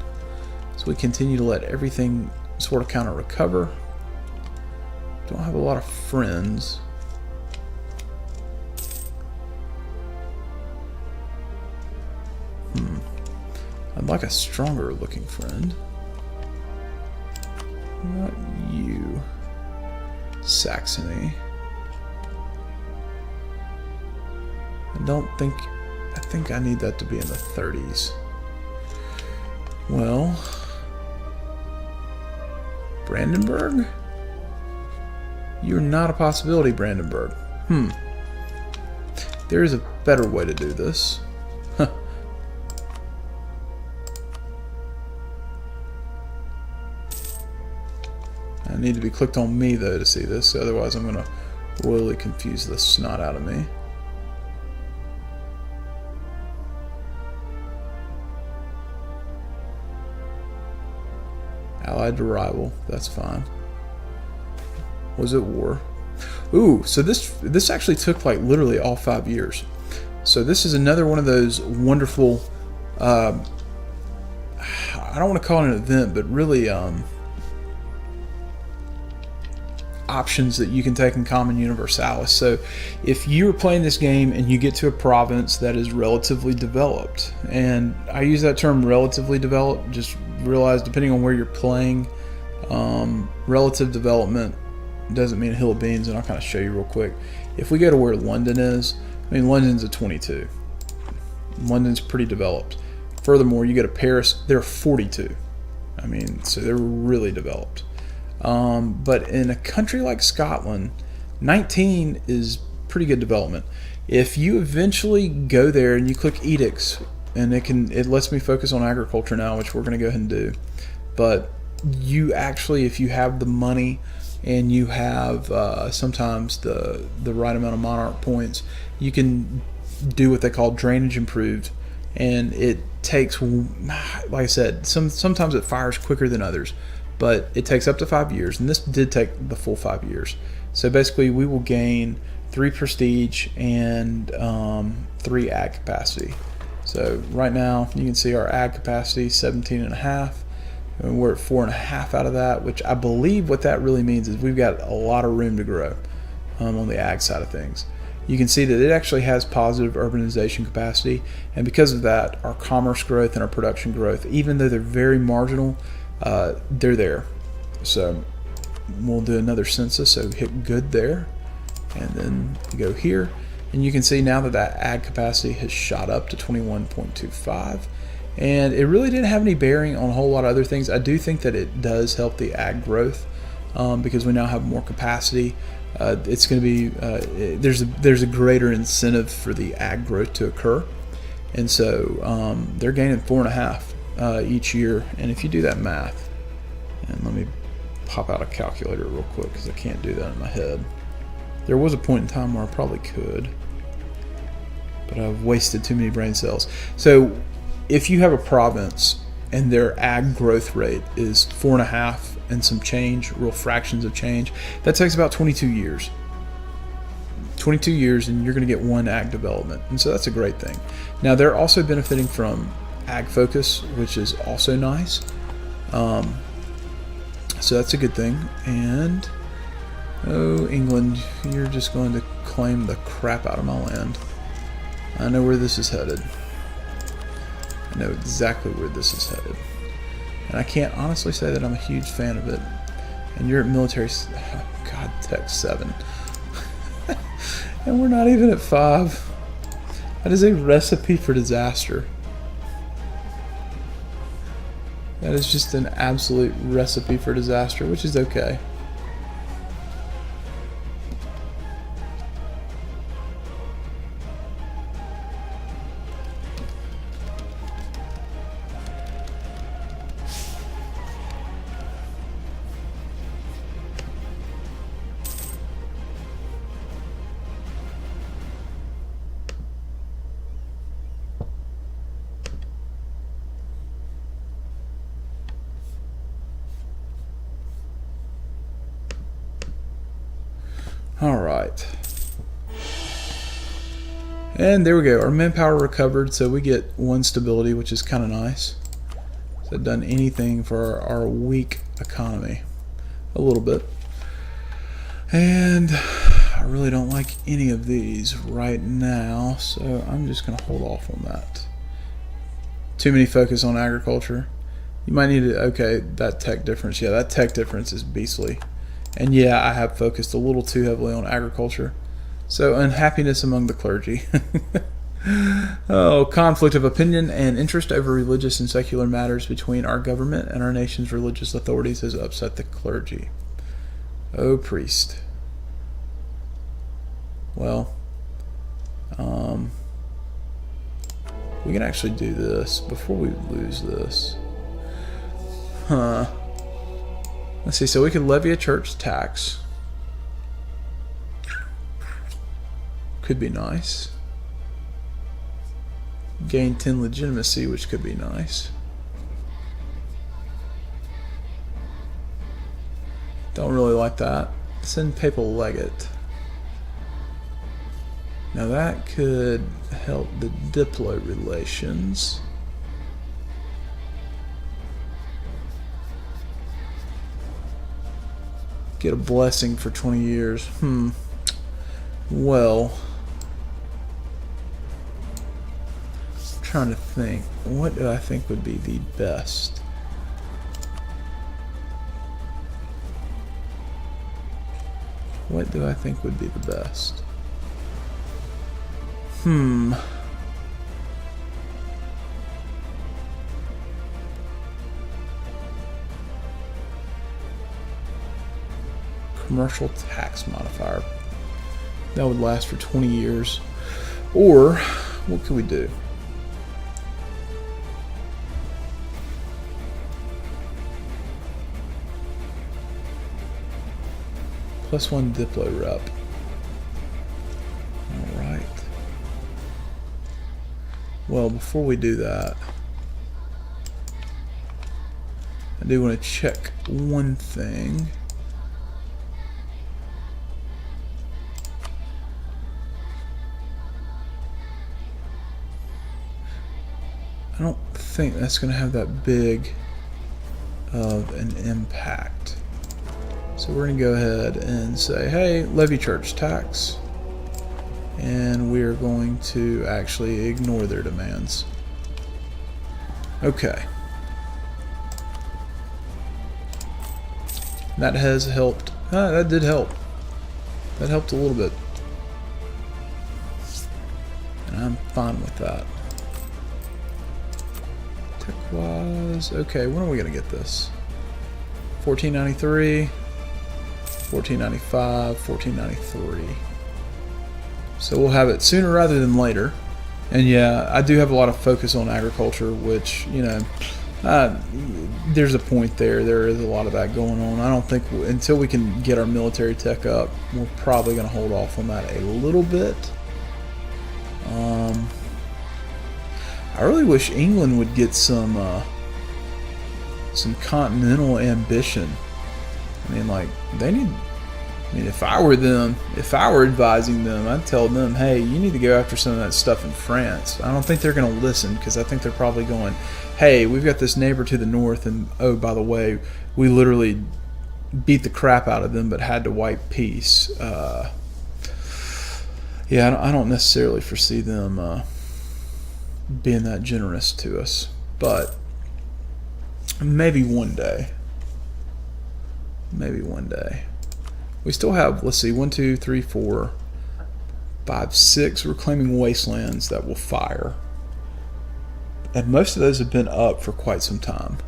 So we continue to let everything sort of kind of recover. Don't have a lot of friends. I'd like a stronger looking friend. Not you. Saxony. I think I need that to be in the 30s. Well, Brandenburg? You're not a possibility, Brandenburg. There is a better way to do this. Huh. I need to be clicked on me, though, to see this. Otherwise, I'm going to royally confuse the snot out of me. Allied to rival. That's fine. Was it war? Ooh, so this actually took like literally all 5 years. So this is another one of those wonderful, I don't want to call it an event, but really options that you can take in Common Universalis. So if you are playing this game and you get to a province that is relatively developed, and I use that term relatively developed, just realize depending on where you're playing, relative development doesn't mean a hill of beans, and I'll kind of show you real quick. If we go to where London is, I mean, London's a 22. London's pretty developed. Furthermore, you go to Paris, they're 42. I mean, so they're really developed. But in a country like Scotland, 19 is pretty good development. If you eventually go there and you click edicts, and it lets me focus on agriculture now, which we're going to go ahead and do. But you actually, if you have the money and you have sometimes the right amount of monarch points, you can do what they call drainage improved, and it takes, like I said, sometimes it fires quicker than others, but it takes up to 5 years, and this did take the full 5 years. So basically we will gain 3 prestige and 3 ag capacity. So right now you can see our ag capacity 17.5, and we're at 4.5 out of that, which I believe what that really means is we've got a lot of room to grow on the ag side of things. You can see that it actually has positive urbanization capacity, and because of that, our commerce growth and our production growth, even though they're very marginal, they're there. So we'll do another census, so hit good there, and then go here, and you can see now that ag capacity has shot up to 21.25, and it really didn't have any bearing on a whole lot of other things. I do think that it does help the ag growth because we now have more capacity. It's going to be there's a greater incentive for the ag growth to occur, and so they're gaining 4.5 each year. And if you do that math, and let me pop out a calculator real quick because I can't do that in my head. There was a point in time where I probably could, but I've wasted too many brain cells. So if you have a province and their ag growth rate is 4.5 and some change, real fractions of change, that takes about 22 years. 22 years, and you're going to get 1 ag development, and so that's a great thing. Now they're also benefiting from ag focus, which is also nice. So that's a good thing. And oh, England, you're just going to claim the crap out of my land. I know where this is headed. I know exactly where this is headed. And I can't honestly say that I'm a huge fan of it. And you're at military, oh God, tech 7. And we're not even at 5. That is a recipe for disaster. That is just an absolute recipe for disaster, which is okay. Alright. And there we go. Our manpower recovered, so we get 1 stability, which is kind of nice. Has that done anything for our weak economy? A little bit. And I really don't like any of these right now, so I'm just going to hold off on that. Too many focus on agriculture. You might need to, okay, that tech difference. Yeah, that tech difference is beastly. And yeah, I have focused a little too heavily on agriculture. So, unhappiness among the clergy. Oh, conflict of opinion and interest over religious and secular matters between our government and our nation's religious authorities has upset the clergy. Oh, priest. Well, we can actually do this before we lose this. Let's see, so we could levy a church tax. Could be nice. Gain 10 legitimacy, which could be nice. Don't really like that. Send papal legate. Now that could help the diplo relations. Get a blessing for 20 years. Well, I'm trying to think. What do I think would be the best? What do I think would be the best? Commercial tax modifier. That would last for 20 years. Or, what could we do? +1 diplo rep. Alright. Well, before we do that, I do want to check one thing. I don't think that's going to have that big of an impact. So we're going to go ahead and say, hey, levy church tax. And we're going to actually ignore their demands. Okay. That has helped. That did help. That helped a little bit. And I'm fine with that. Tech-wise, okay, when are we going to get this? 1493, 1495, 1493. So we'll have it sooner rather than later. And yeah, I do have a lot of focus on agriculture, which, you know, there's a point there. There is a lot of that going on. I don't think until we can get our military tech up, we're probably going to hold off on that a little bit. I really wish England would get some continental ambition. I mean, like, they need. I mean, if I were them, if I were advising them, I'd tell them, hey, you need to go after some of that stuff in France. I don't think they're going to listen, because I think they're probably going, hey, we've got this neighbor to the north, and oh, by the way, we literally beat the crap out of them, but had to wipe peace. Yeah, I don't necessarily foresee them being that generous to us, but maybe one day. Maybe one day. We still have, let's see, 1, 2, 3, 4, 5, 6 reclaiming wastelands that will fire. And most of those have been up for quite some time.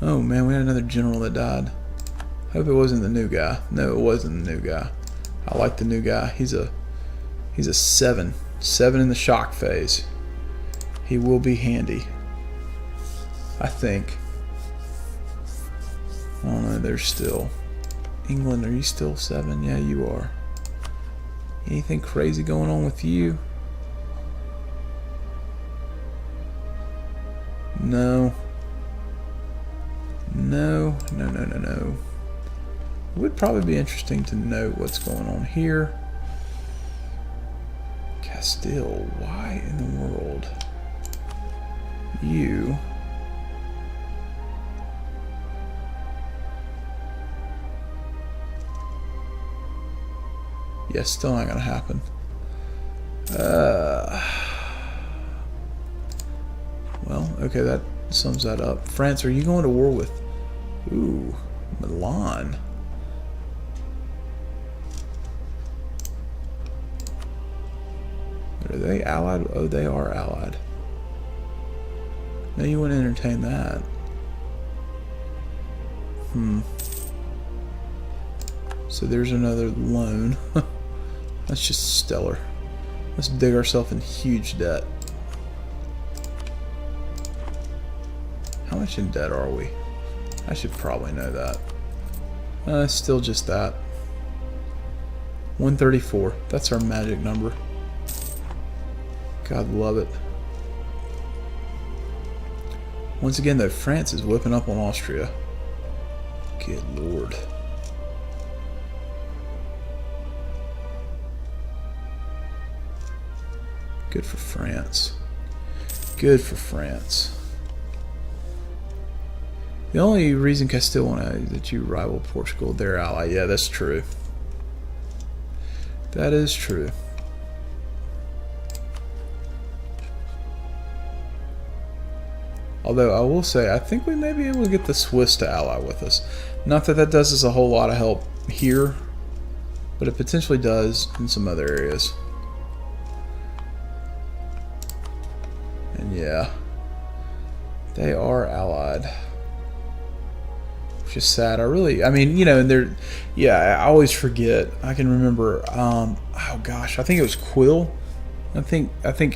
Oh man, we had another general that died. Hope it wasn't the new guy. No, it wasn't the new guy. I like the new guy. He's a 7. 7 in the shock phase. He will be handy, I think. I don't know, there's still... England, are you still 7? Yeah, you are. Anything crazy going on with you? No. No, no, no, no, no. It would probably be interesting to know what's going on here. Castile, why in the world? You... Yeah, still not gonna happen. Well, okay, that sums that up. France, are you going to war with... Ooh, Milan. Are they allied? Oh, they are allied. No, you wouldn't entertain that. So there's another loan. That's just stellar. Let's dig ourselves in huge debt. How much in debt are we? I should probably know that. Still just that. 134. That's our magic number. God love it. Once again, though, France is whipping up on Austria. Good lord. Good for France. Good for France. The only reason Castile wanted that you rival Portugal, their ally. Yeah, that's true. That is true. Although I will say, I think we may be able to get the Swiss to ally with us. Not that that does us a whole lot of help here, but it potentially does in some other areas. And yeah, they are allied. Which is sad. I mean, you know, and they're, yeah, I always forget. I can remember, oh gosh, I think it was Quill. I think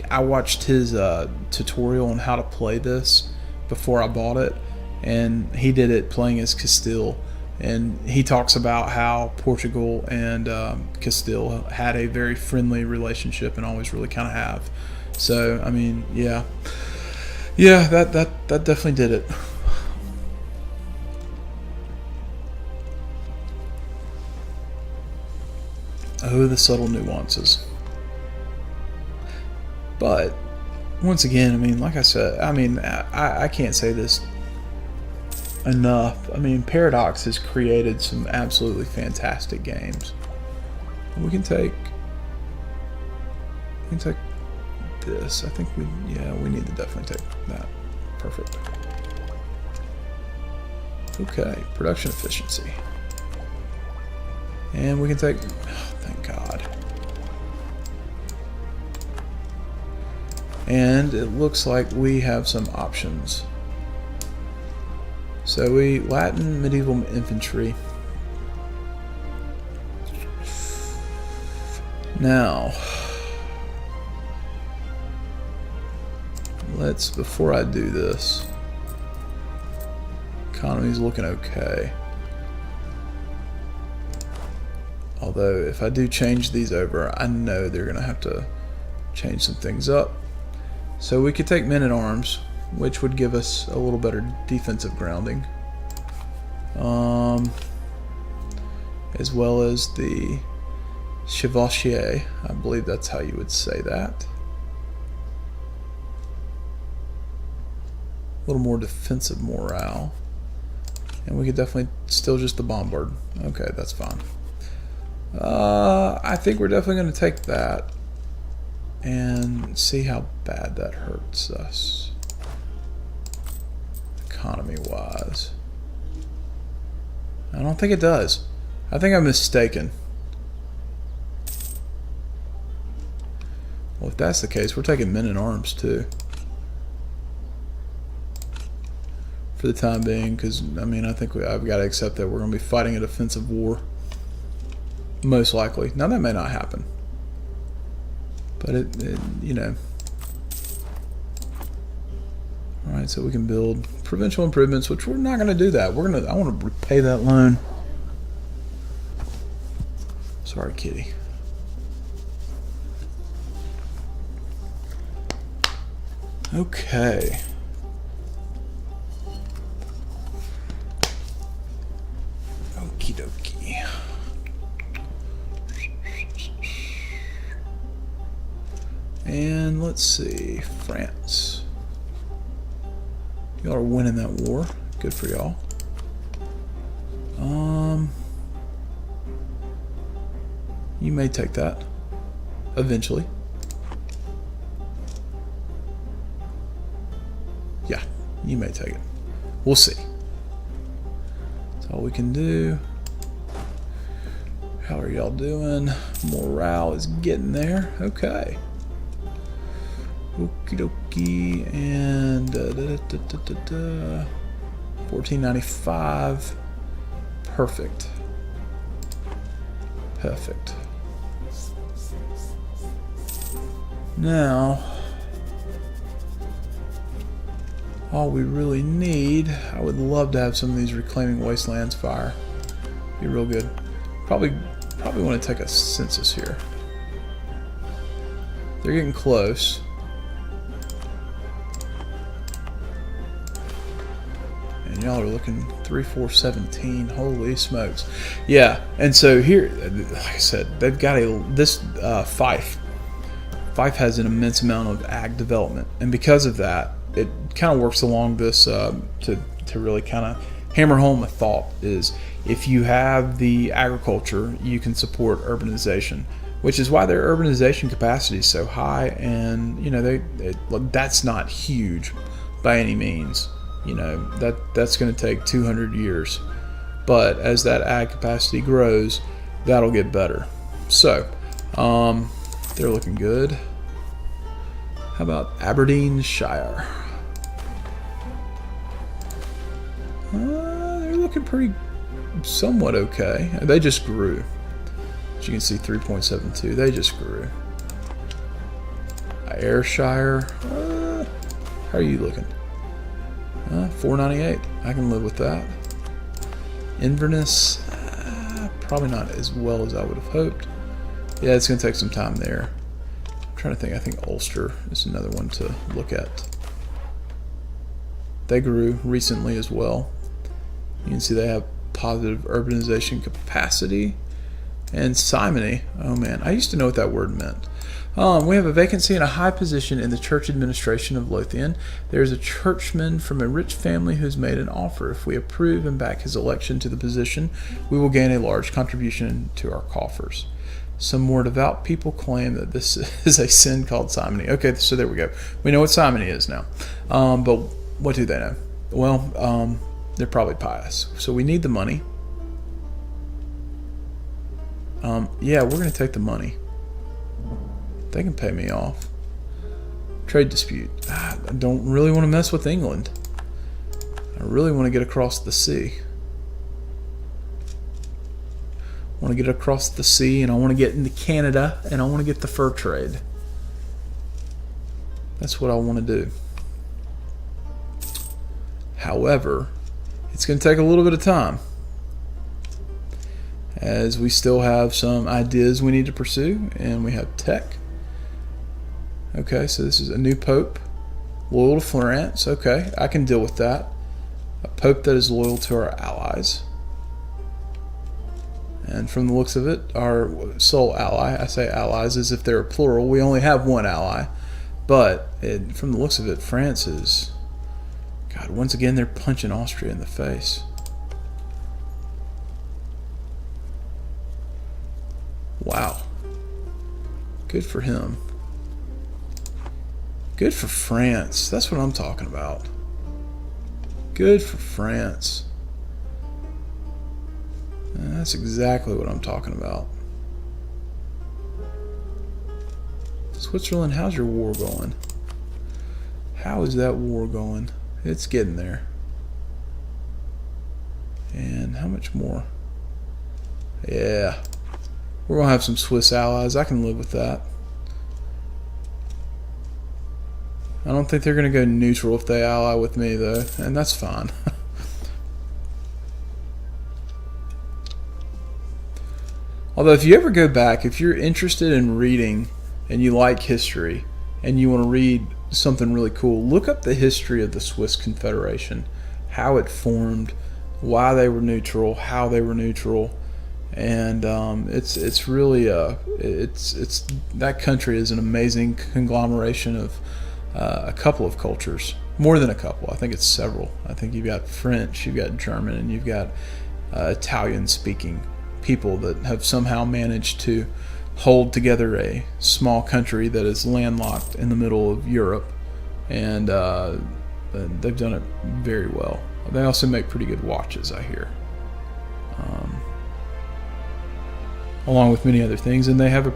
I watched his tutorial on how to play this before I bought it, and he did it playing as Castile, and he talks about how Portugal and Castile had a very friendly relationship and always really kind of have. So I mean, yeah, that definitely did it. Oh, the subtle nuances. But once again, I mean, like I said, I mean, I can't say this enough. I mean, Paradox has created some absolutely fantastic games. We can take this. I think we need to definitely take that. Perfect. Okay, production efficiency. And we can take, oh, thank God. And it looks like we have some options. So Latin medieval infantry. Now, before I do this, economy's looking okay. Although if I do change these over, I know they're gonna have to change some things up. So we could take men at arms, which would give us a little better defensive grounding, as well as the chevaucheur. I believe that's how you would say that. A little more defensive morale, and we could definitely still just the bombard. Okay, that's fine. I think we're definitely going to take that and see how bad that hurts us economy wise. I don't think it does. I think I'm mistaken. Well, if that's the case, we're taking men in arms too for the time being, because I mean, I think I've got to accept that we're going to be fighting a defensive war, most likely. Now that may not happen, but it you know. All right, so we can build provincial improvements, which we're not going to do that. I want to repay that loan. Sorry, kitty. Okay. Okie dokie. And let's see, France. Y'all are winning that war. Good for y'all. You may take that eventually. Yeah, you may take it. We'll see. That's all we can do. How are y'all doing? Morale is getting there. Okay. Okie dokie. And 1495. Perfect. Perfect. Now, all we really need, I would love to have some of these Reclaiming Wastelands fire. Be real good. Probably want to take a census here. They're getting close. And y'all are looking 3, 4, 17. Holy smokes. Yeah, and so here, like I said, they've got this Fife. Fife has an immense amount of ag development, and because of that, it kind of works along this to really kind of hammer home a thought is if you have the agriculture, you can support urbanization, which is why their urbanization capacity is so high. And you know that's not huge by any means. You know that's going to take 200 years, but as that ag capacity grows, that'll get better. So they're looking good. How about Aberdeenshire? They're looking pretty, somewhat okay. They just grew. As you can see, 3.72. They just grew. Ayrshire. How are you looking? 498. I can live with that. Inverness. Probably not as well as I would have hoped. Yeah, it's going to take some time there. I'm trying to think. I think Ulster is another one to look at. They grew recently as well. You can see they have positive urbanization capacity. And simony. Oh man, I used to know what that word meant. We have a vacancy in a high position in the church administration of Lothian. There is a churchman from a rich family who has made an offer. If we approve and back his election to the position, we will gain a large contribution to our coffers. Some more devout people claim that this is a sin called simony. Okay, so there we go. We know what simony is now. But what do they know? Well, they're probably pious. So we need the money. Yeah, we're going to take the money. They can pay me off. Trade dispute. I don't really want to mess with England. I really want to get across the sea. I want to get across the sea, and I want to get into Canada, and I want to get the fur trade. That's what I want to do. However, it's going to take a little bit of time, as we still have some ideas we need to pursue, and we have tech. Okay, so this is a new pope, loyal to France. Okay, I can deal with that. A pope that is loyal to our allies. And from the looks of it, our sole ally, I say allies as if they're plural, we only have one ally. But from the looks of it, France is... God, once again, they're punching Austria in the face. Wow. Good for him. Good for France. That's what I'm talking about. Good for France. That's exactly what I'm talking about. Switzerland, how's your war going? How is that war going? It's getting there. And how much more? Yeah. We're going to have some Swiss allies. I can live with that. I don't think they're going to go neutral if they ally with me, though. And that's fine. Although, if you ever go back, if you're interested in reading and you like history and you want to read something really cool, look up the history of the Swiss Confederation, how it formed, why they were neutral, how they were neutral. And it's really it's that country is an amazing conglomeration of a couple of cultures, more than a couple. I think it's several. I think you've got French, you've got German, and you've got Italian-speaking people that have somehow managed to hold together a small country that is landlocked in the middle of Europe, and And they've done it very well. They also make pretty good watches, I hear. Along with many other things. And they have a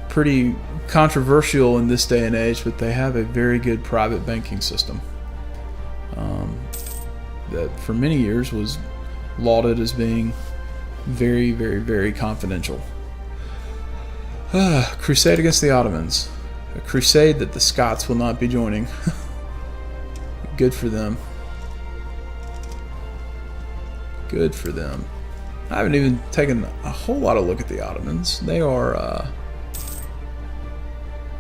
pretty controversial in this day and age, but they have a very good private banking system. That for many years was lauded as being very, very, very confidential. Crusade against the Ottomans. A crusade that the Scots will not be joining. Good for them. Good for them. I haven't even taken a whole lot of look at the Ottomans. They are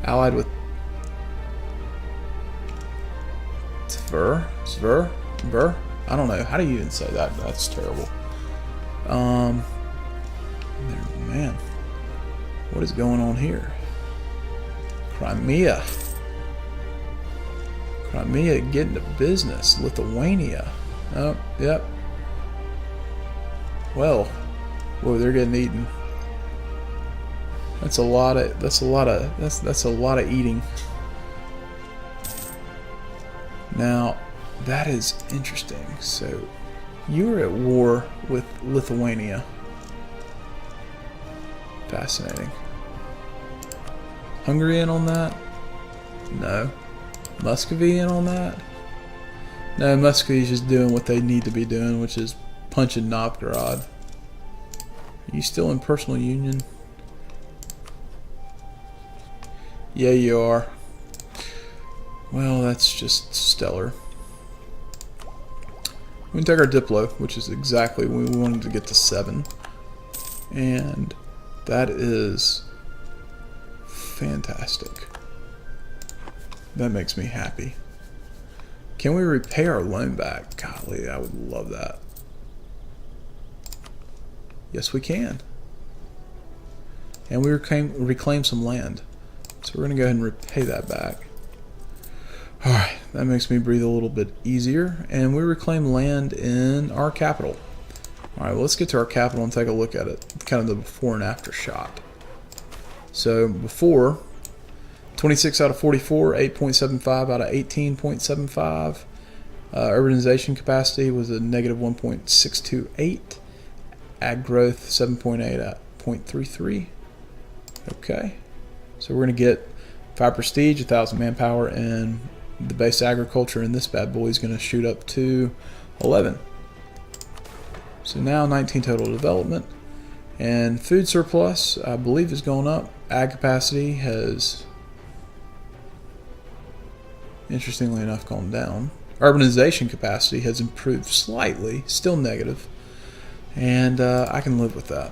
allied with Zvr? I don't know. How do you even say that? That's terrible. Man, what is going on here? Crimea getting to business. Lithuania. Oh, yep. Well, whoa, they're getting eaten. That's a lot of eating. Now, that is interesting. So, you were at war with Lithuania. Fascinating. Hungary in on that? No. Muscovy in on that? No, Muscovy's just doing what they need to be doing, which is punching Novgorod. Are you still in personal union? Yeah, you are. Well, that's just stellar. We can take our Diplo, which is exactly when we wanted to get to 7. And that is fantastic. That makes me happy. Can we repay our loan back? Golly, I would love that. Yes, we can. And we reclaim some land. So we're going to go ahead and repay that back. Alright, that makes me breathe a little bit easier. And we reclaim land in our capital. Alright, well, let's get to our capital and take a look at it. Kind of the before and after shot. So before, 26 out of 44, 8.75 out of 18.75. Urbanization capacity was a negative 1.628. Ag growth 7.8 at 0.33. Okay. So we're going to get 5 prestige, 1,000 manpower, and the base agriculture in this bad boy is going to shoot up to 11. So now 19 total development. And food surplus, I believe, is going up. Ag capacity has, interestingly enough, gone down. Urbanization capacity has improved slightly, still negative. And I can live with that.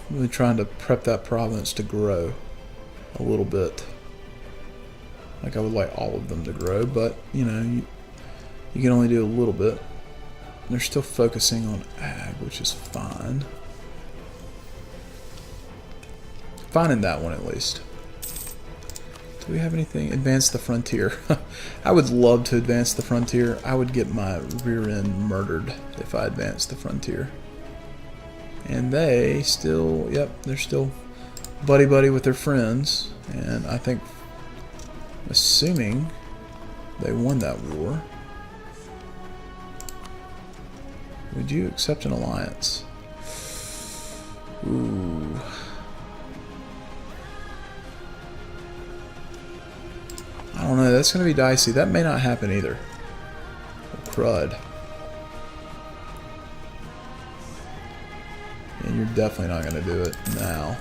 I'm really trying to prep that province to grow a little bit. Like, I would like all of them to grow, but, you know, you can only do a little bit. They're still focusing on ag, which is fine. Fine in that one, at least. Do we have anything? Advance the frontier. I would love to advance the frontier. I would get my rear end murdered if I advanced the frontier. And they still, yep, they're still buddy-buddy with their friends. And I think, assuming they won that war. Would you accept an alliance? Ooh. I don't know, that's going to be dicey. That may not happen either. Oh, crud. And you're definitely not going to do it now.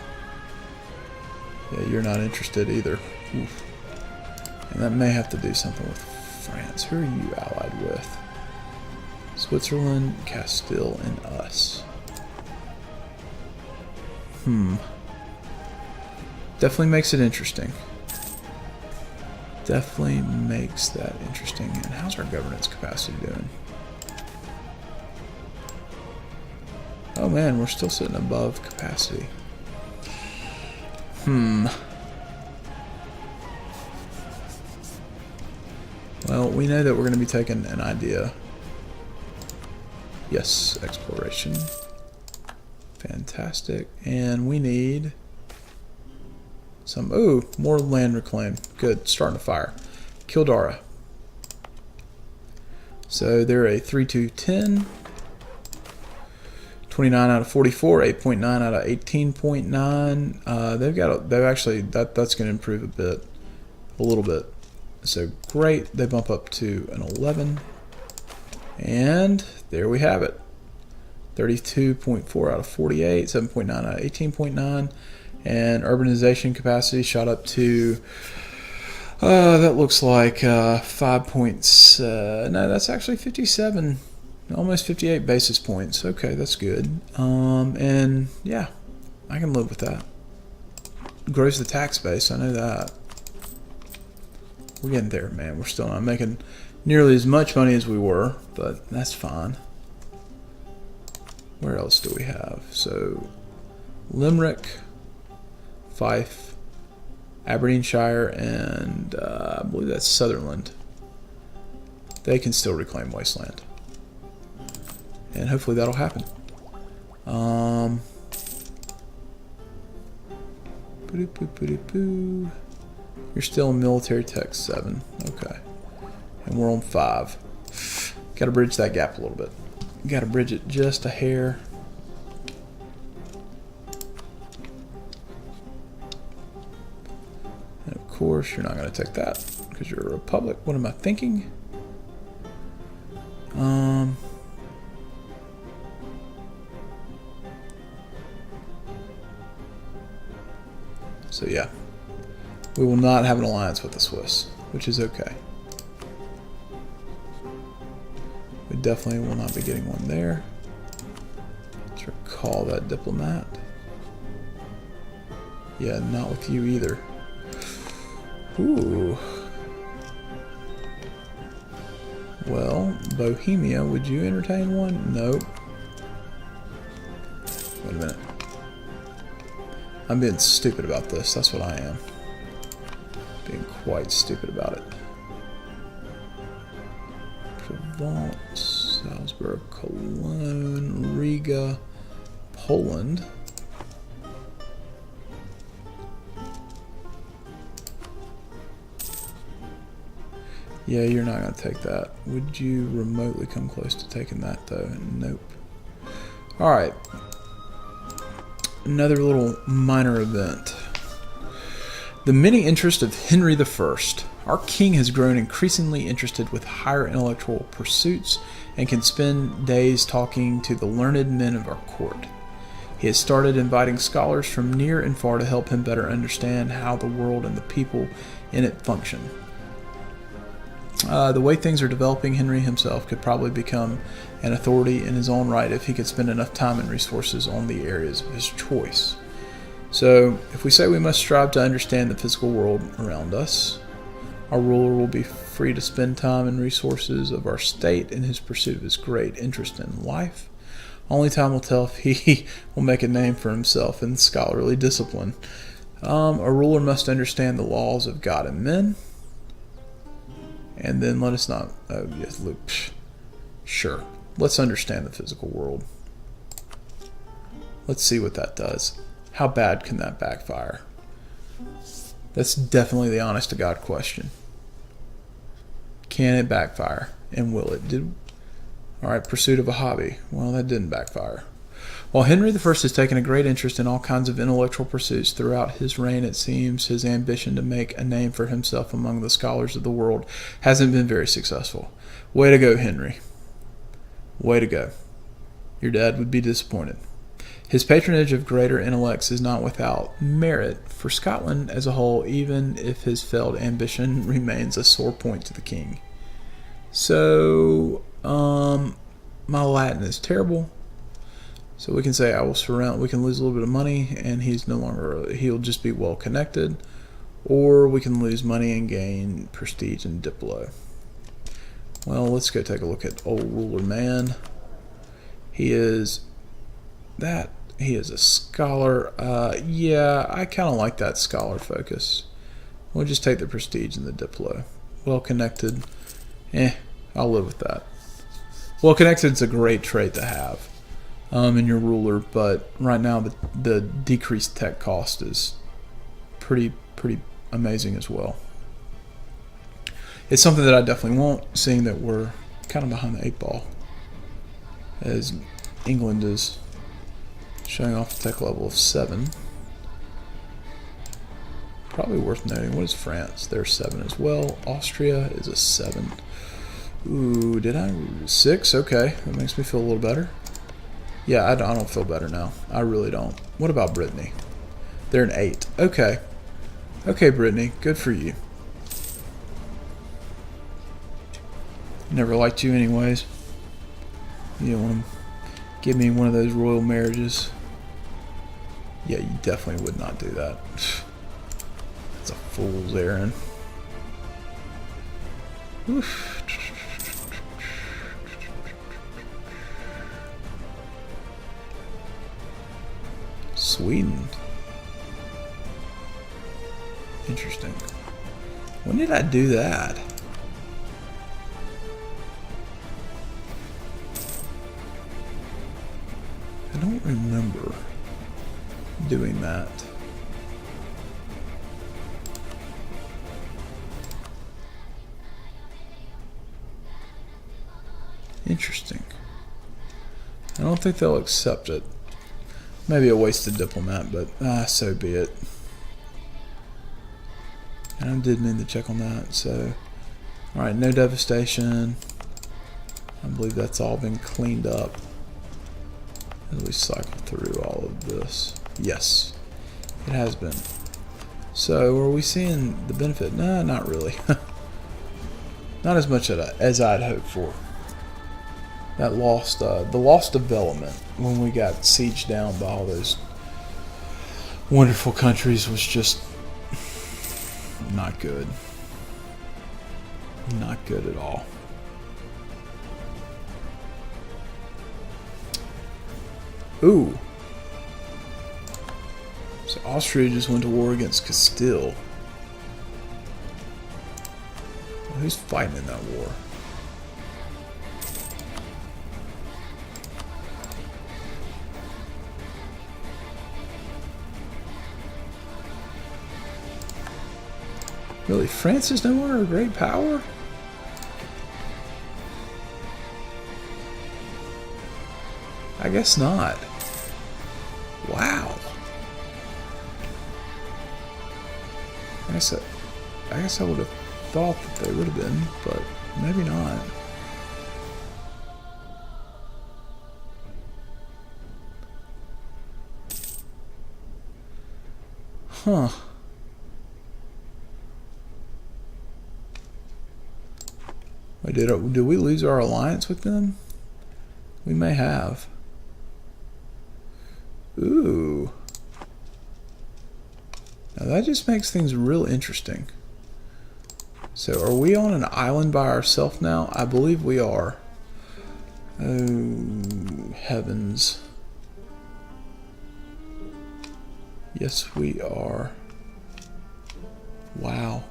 Yeah, you're not interested either. Oof. And that may have to do something with France. Who are you allied with? Switzerland, Castile, and us. Definitely makes it interesting. Definitely makes that interesting. And how's our governance capacity doing? Oh man, we're still sitting above capacity. Well, we know that we're going to be taking an idea. Yes, exploration. Fantastic. And we need some, ooh, more land reclaimed. Good, starting to fire. Kildara. So they're a 3-2-10. 29 out of 44, 8.9 out of 18.9. They've actually that's going to improve a little bit. So great, they bump up to an 11, and there we have it. 32.4 out of 48, 7.9 out of 18.9, and urbanization capacity shot up to that looks like 5 points. No, that's actually 57. Almost 58 basis points. Okay, that's good. And yeah, I can live with that. Grows the tax base, I know that. We're getting there, man. We're still not making nearly as much money as we were, but that's fine. Where else do we have? So, Limerick, Fife, Aberdeenshire, and I believe that's Sutherland. They can still reclaim wasteland. And hopefully that'll happen. You're still in military tech 7. Okay. And we're on 5. Got to bridge that gap a little bit. Got to bridge it just a hair. And of course, you're not going to take that because you're a republic. What am I thinking? So yeah, we will not have an alliance with the Swiss, which is okay. We definitely will not be getting one there. Let's recall that diplomat. Yeah, not with you either. Ooh. Well, Bohemia, would you entertain one? Nope. Wait a minute. I'm being stupid about this. That's what I am. Being quite stupid about it. Provence, Salzburg, Cologne, Riga, Poland. Yeah, you're not going to take that. Would you remotely come close to taking that, though? Nope. Alright. Another little minor event. The many interest of Henry I. Our king has grown increasingly interested with higher intellectual pursuits and can spend days talking to the learned men of our court. He has started inviting scholars from near and far to help him better understand how the world and the people in it function. The way things are developing, Henry himself could probably become an authority in his own right if he could spend enough time and resources on the areas of his choice. So, if we say we must strive to understand the physical world around us, our ruler will be free to spend time and resources of our state in his pursuit of his great interest in life. Only time will tell if he will make a name for himself in scholarly discipline. A ruler must understand the laws of God and men. And then let us not... sure. Let's understand the physical world. Let's see what that does. How bad can that backfire? That's definitely the honest-to-God question. Can it backfire? And will it? Alright, pursuit of a hobby. Well, that didn't backfire. While Henry I has taken a great interest in all kinds of intellectual pursuits throughout his reign, it seems his ambition to make a name for himself among the scholars of the world hasn't been very successful. Way to go, Henry. Way to go. Your dad would be disappointed. His patronage of greater intellects is not without merit for Scotland as a whole, even if his failed ambition remains a sore point to the king. So, my Latin is terrible. So we can say we can lose a little bit of money and he'll just be well connected. Or we can lose money and gain prestige and diplo. Well, let's go take a look at old ruler man. He is a scholar. Yeah, I kind of like that scholar focus. We'll just take the prestige and the diplo. Well connected. I'll live with that. Well connected is a great trait to have. In your ruler, but right now the decreased tech cost is pretty amazing as well. It's something that I definitely want, seeing that we're kind of behind the 8 ball, as England is showing off a tech level of 7. Probably worth noting, what is France? They're 7 as well. Austria is a 7. Ooh, did I? 6? Okay, that makes me feel a little better. Yeah, I don't feel better now. I really don't. What about Brittany? They're an 8. Okay. Okay, Brittany, good for you. Never liked you anyways. You don't want to give me one of those royal marriages. Yeah, you definitely would not do that. That's a fool's errand. Oof. Sweden. Interesting. When did I do that? I don't remember doing that. Interesting. I don't think they'll accept it. Maybe a wasted diplomat, but so be it. And I did mean to check on that, so... Alright, no devastation. I believe that's all been cleaned up. As we cycle through all of this. Yes, it has been. So, are we seeing the benefit? Nah, not really. Not as much as I'd hoped for. That lost, the lost development when we got sieged down by all those wonderful countries was just not good. Not good at all. Ooh. So Austria just went to war against Castile. Well, who's fighting in that war? Really, France is no longer a great power? I guess not. Wow. I guess I would have thought that they would have been, but maybe not. Huh. Wait, did we lose our alliance with them? We may have. Ooh. Now that just makes things real interesting. So are we on an island by ourselves now? I believe we are. Oh, heavens. Yes, we are. Wow.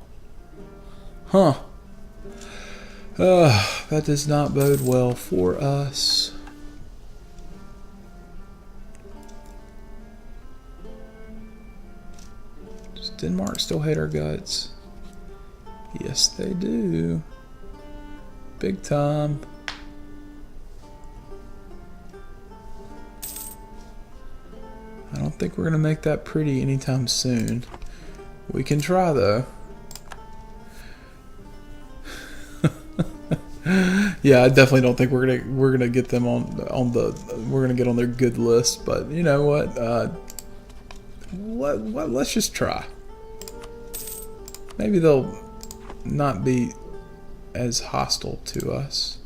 Huh. That does not bode well for us. Does Denmark still hate our guts? Yes, they do. Big time. I don't think we're going to make that pretty anytime soon. We can try, though. Yeah, I definitely don't think we're gonna get them we're gonna get on their good list. But you know what? Let's just try. Maybe they'll not be as hostile to us.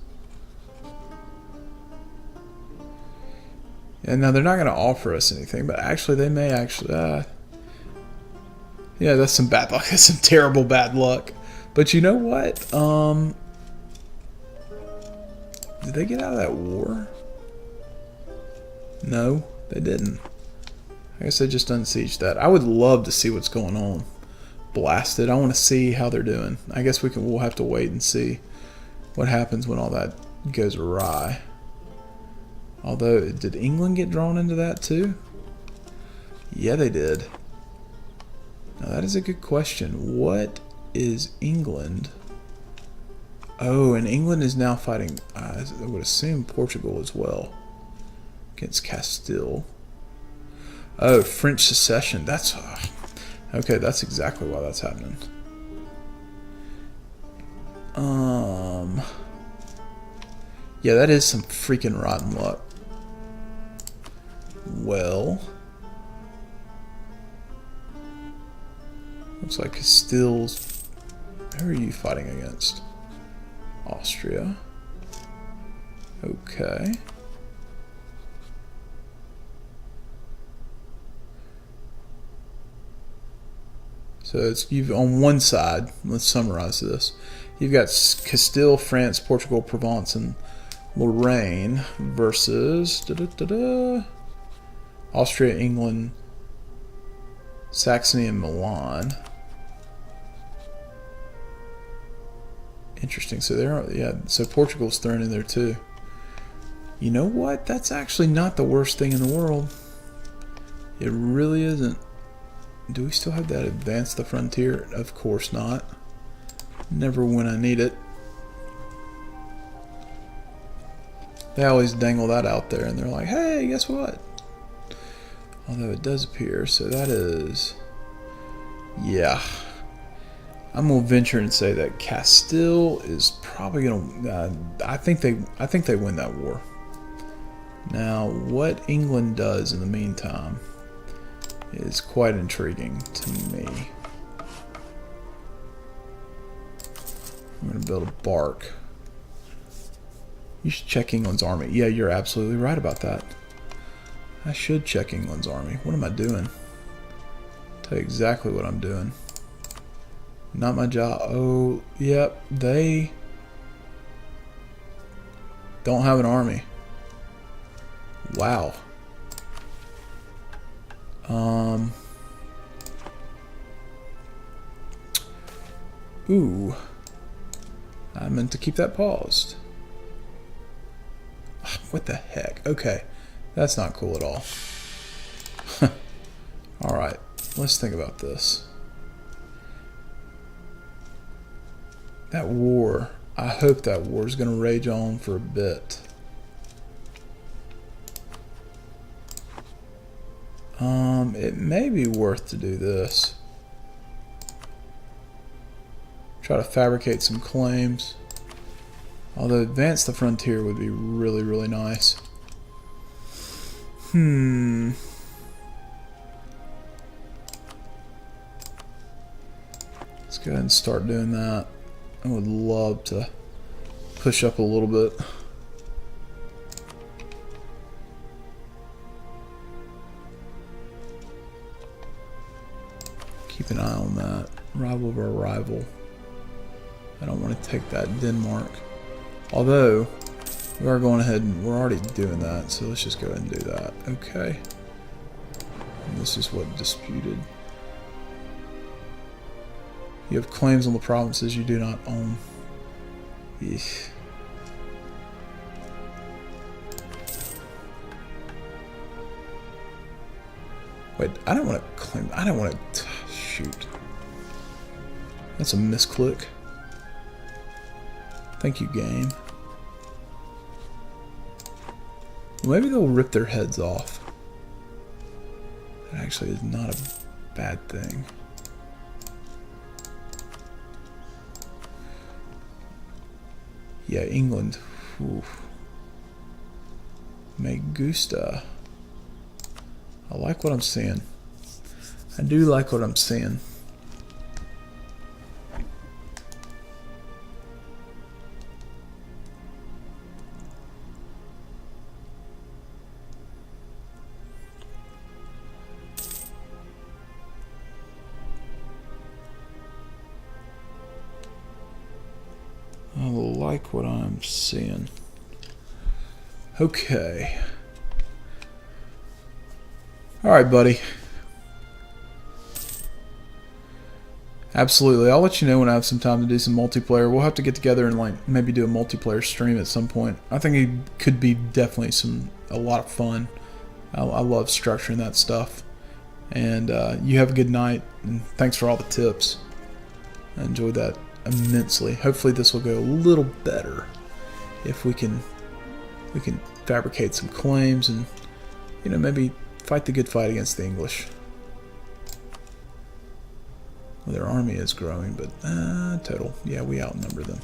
And now they're not going to offer us anything, but actually they may actually. Yeah, that's some bad luck. That's some terrible bad luck. But you know what? Did they get out of that war? No, they didn't. I guess they just unsieged that. I would love to see what's going on. Blasted. I want to see how they're doing. I guess we'll have to wait and see what happens when all that goes awry. Although, did England get drawn into that too? Yeah, they did. Now that is a good question. What is England Oh, and England is now fighting, I would assume, Portugal as well. Against Castile. Oh, French secession. That's... okay, that's exactly why that's happening. Yeah, that is some freaking rotten luck. Well... looks like Castile's... who are you fighting against? Austria. Okay. So it's you've on one side. Let's summarize this. You've got Castile, France, Portugal, Provence, and Lorraine versus Austria, England, Saxony, and Milan. Interesting. So so Portugal's thrown in there too. You know what? That's actually not the worst thing in the world. It really isn't. Do we still have that advance the frontier? Of course not. Never when I need it. They always dangle that out there and they're like, hey, guess what? Although it does appear, so that is... yeah. I'm gonna venture and say that Castile is probably gonna. I think they win that war. Now, what England does in the meantime is quite intriguing to me. I'm gonna build a bark. You should check England's army. Yeah, you're absolutely right about that. I should check England's army. What am I doing? I'll tell you exactly what I'm doing. Not my job. Oh, yep. They don't have an army. Wow. Ooh. I meant to keep that paused. What the heck? Okay. That's not cool at all. Alright. Let's think about this. That war, I hope that war is going to rage on for a bit. It may be worth to do this. Try to fabricate some claims. Although advance the frontier would be really, really nice. Let's go ahead and start doing that. I would love to push up a little bit. Keep an eye on that. Rival of our rival. I don't want to take that Denmark. Although, we are going ahead and we're already doing that, so let's just go ahead and do that. Okay. And this is what disputed. You have claims on the provinces you do not own. Eesh. Wait, I don't want to claim. I don't want to. Shoot. That's a misclick. Thank you, game. Maybe they'll rip their heads off. That actually is not a bad thing. Yeah, England. Oof. Me gusta. I like what I'm seeing. I do like what I'm seeing. I like what I'm seeing. Okay. Alright, buddy. Absolutely. I'll let you know when I have some time to do some multiplayer. We'll have to get together and like maybe do a multiplayer stream at some point. I think it could be definitely a lot of fun. I love structuring that stuff. And you have a good night. And thanks for all the tips. I enjoyed that immensely. Hopefully this will go a little better if we can fabricate some claims and, you know, maybe fight the good fight against the English. Well, their army is growing, but total, yeah, we outnumber them.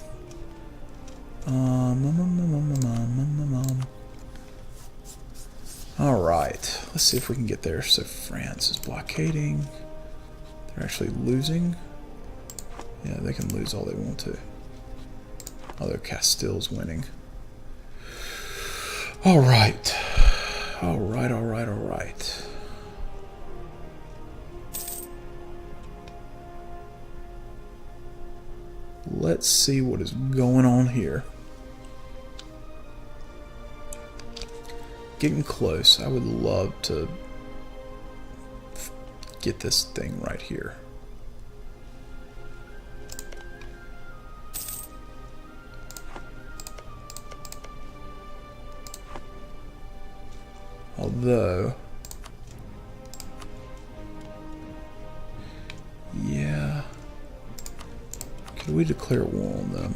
All right, let's see if we can get there. So France is blockading. They're actually losing. Yeah, they can lose all they want to. Although Castile's winning. All right. All right, all right, all right. Let's see what is going on here. Getting close. I would love to get this thing right here. Although, yeah, could we declare war on them?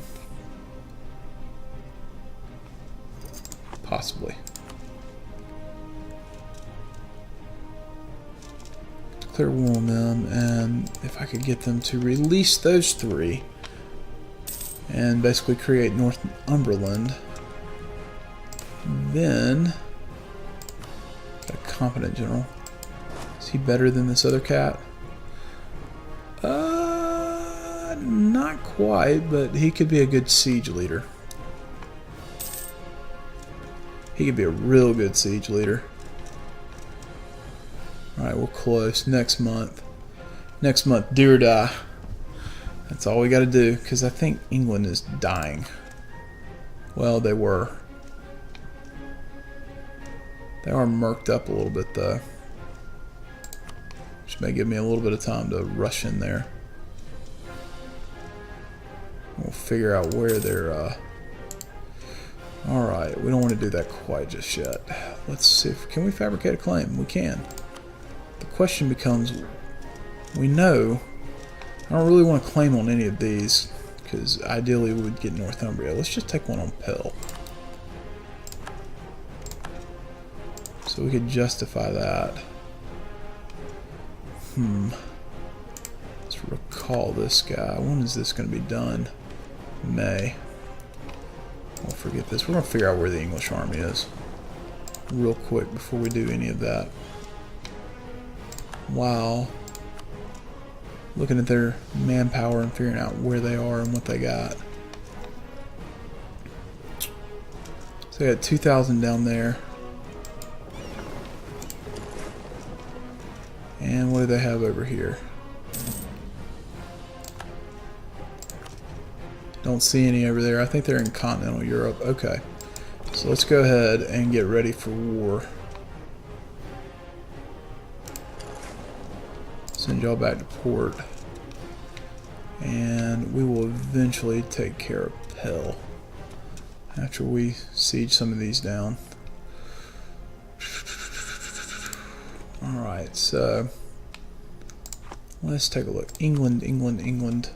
Possibly. Declare war on them, and if I could get them to release those three and basically create Northumberland, then a competent general. Is he better than this other cat? Not quite, but he could be a good siege leader. He could be a real good siege leader. Alright, we're close. Next month. Next month, do or die. That's all we got to do, because I think England is dying. Well, they were. They are murked up a little bit, though. Which may give me a little bit of time to rush in there. We'll figure out where they're... Alright, we don't want to do that quite just yet. Let's see if... Can we fabricate a claim? We can. The question becomes... We know... I don't really want to claim on any of these, because ideally we would get Northumbria. Let's just take one on Pell. So we could justify that. Let's recall this guy. When is this going to be done? May. We'll forget this. We're going to figure out where the English army is real quick before we do any of that. Wow. Looking at their manpower and figuring out where they are and what they got. So they got 2,000 down there. And what do they have over here? Don't see any over there. I think they're in continental Europe. Okay. So let's go ahead and get ready for war. Send y'all back to port. And we will eventually take care of Pell after we siege some of these down. Alright, so let's take a look. England, England, England.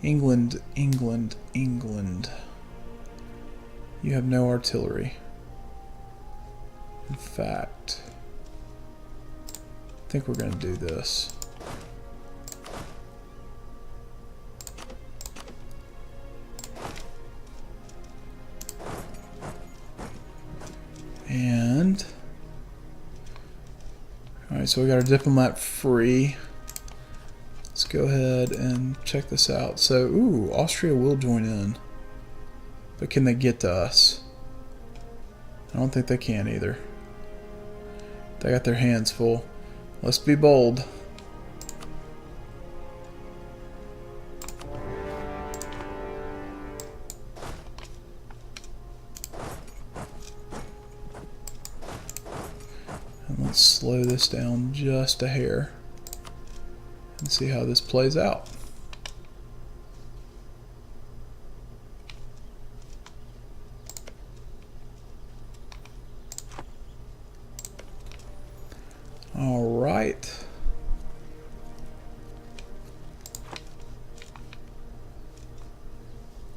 England, England, England. You have no artillery. In fact, I think we're going to do this. And alright, so we got our diplomat free. Let's go ahead and check this out. So, ooh, Austria will join in. But can they get to us? I don't think they can either. They got their hands full. Let's be bold. And let's slow this down just a hair and see how this plays out. All right.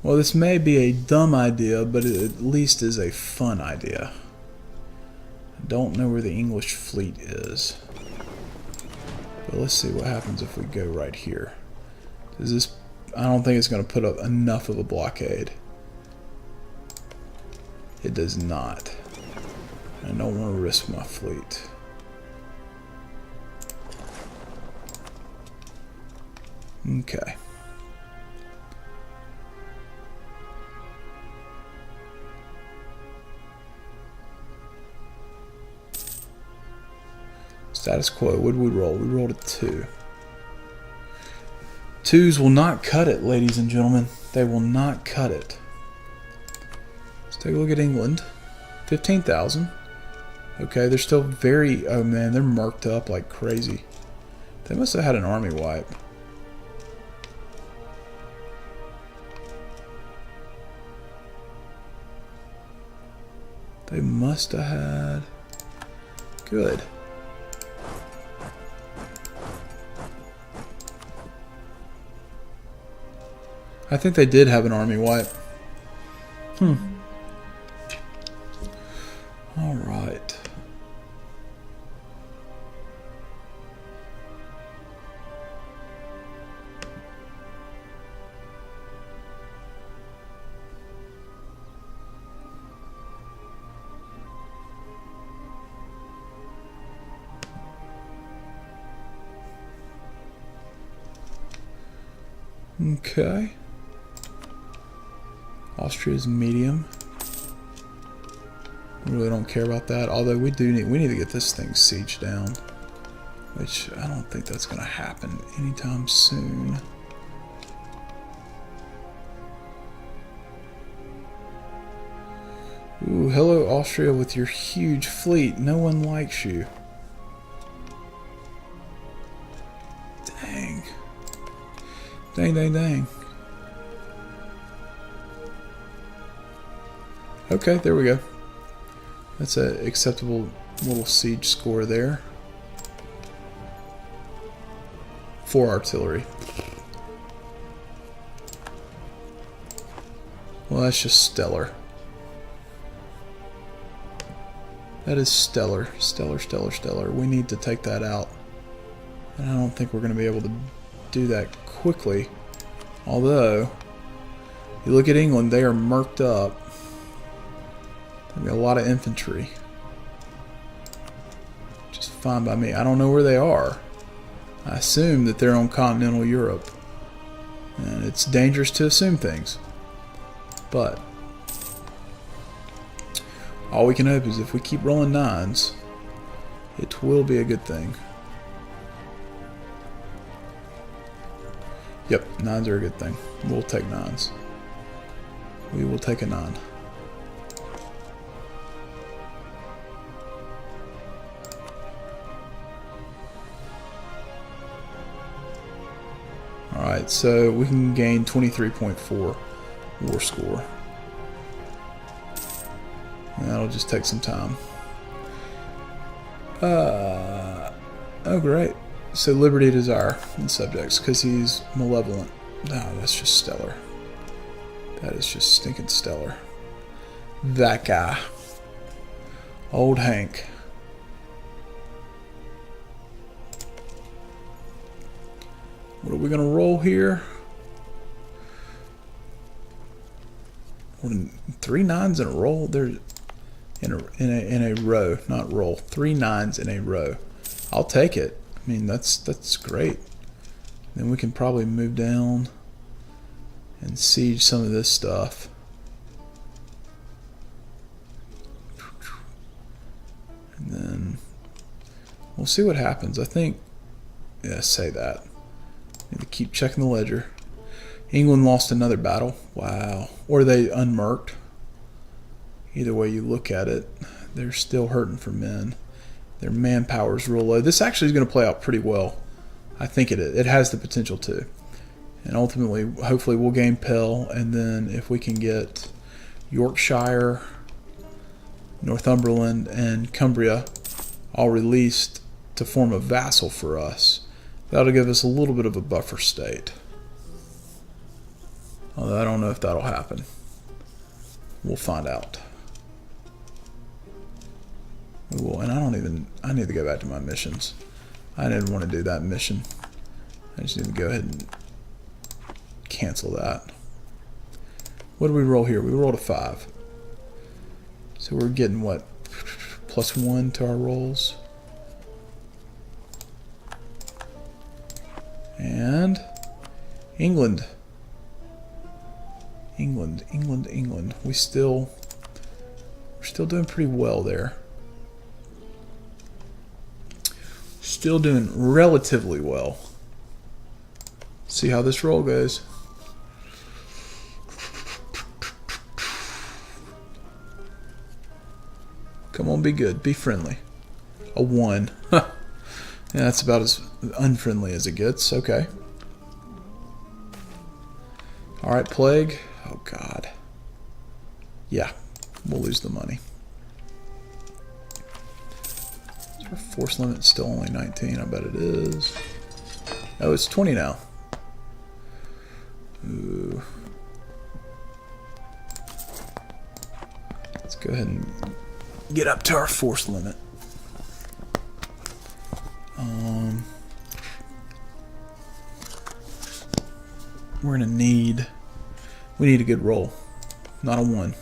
Well, this may be a dumb idea, but it at least is a fun idea. I don't know where the English fleet is. But let's see what happens if we go right here. Does this... I don't think it's going to put up enough of a blockade. It does not. I don't want to risk my fleet. Okay. Status quo. What did we roll? We rolled a 2. 2s will not cut it, ladies and gentlemen. They will not cut it. Let's take a look at England. 15,000. Okay, they're still very... Oh man, they're marked up like crazy. They must have had an army wipe. They must have had... Good. I think they did have an army wipe. Alright. Okay. Austria's medium. We really don't care about that. Although we need to get this thing sieged down, which I don't think that's going to happen anytime soon. Ooh, hello Austria with your huge fleet. No one likes you. Dang. Dang, dang, dang. Okay, there we go. That's an acceptable little siege score there. 4 artillery. Well, that's just stellar. That is stellar. Stellar, stellar, stellar. We need to take that out. And I don't think we're going to be able to do that quickly. Although, you look at England, they are murked up. A lot of infantry. Just fine by me. I don't know where they are. I assume that they're on continental Europe. And it's dangerous to assume things. But all we can hope is if we keep rolling 9s, it will be a good thing. Yep, 9s are a good thing. We'll take 9s. We will take a 9. Alright, so we can gain 23.4 war score. And that'll just take some time. Oh great. So Liberty Desire and subjects, because he's malevolent. No, that's just stellar. That is just stinking stellar. That guy. Old Hank. What are we going to roll here? 3 9s in a roll. They're in a row, not roll. 3 9s in a row. I'll take it. I mean, that's great. Then we can probably move down and siege some of this stuff. And then we'll see what happens. I think, yeah, say that. Need to keep checking the ledger. England lost another battle. Wow. Or they unmerked. Either way you look at it, they're still hurting for men. Their manpower is real low. This actually is going to play out pretty well. I think it is. It has the potential to. And ultimately, hopefully we'll gain Pell, and then if we can get Yorkshire, Northumberland, and Cumbria all released to form a vassal for us, that'll give us a little bit of a buffer state. Although I don't know if that'll happen. We'll find out. We will, and I need to go back to my missions. I didn't want to do that mission. I just need to go ahead and cancel that. What do we roll here? We rolled a 5. So we're getting what? +1 to our rolls. And England. England. We're still doing pretty well there. Still doing relatively well. See how this roll goes. Come on, be good. Be friendly. A 1. Yeah, that's about as unfriendly as it gets. Okay. Alright, plague. Oh, God. Yeah, we'll lose the money. Is our force limit still only 19? I bet it is. Oh, it's 20 now. Ooh. Let's go ahead and get up to our force limit. We're gonna need. We need a good roll, not a 1.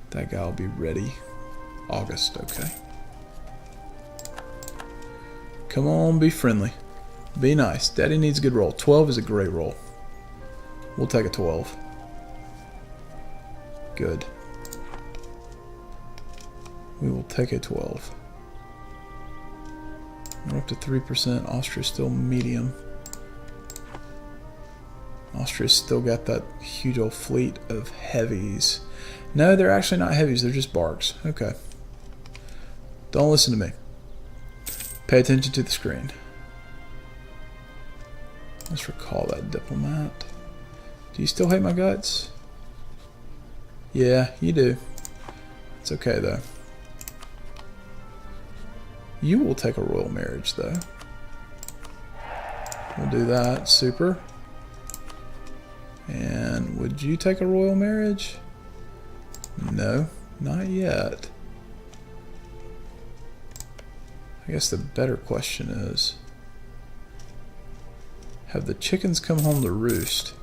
That guy will be ready. August, okay. Come on, be friendly. Be nice. Daddy needs a good roll. 12 is a great roll. We'll take a 12. Good. We will take a 12. We're up to 3%. Austria's still medium. Austria's still got that huge old fleet of heavies. No, they're actually not heavies. They're just barks. Okay. Don't listen to me. Pay attention to the screen. Let's recall that diplomat. Do you still hate my guts? Yeah, you do. It's okay, though. You will take a royal marriage, though. We'll do that. Super. And would you take a royal marriage? No, not yet. I guess the better question is, have the chickens come home to roost?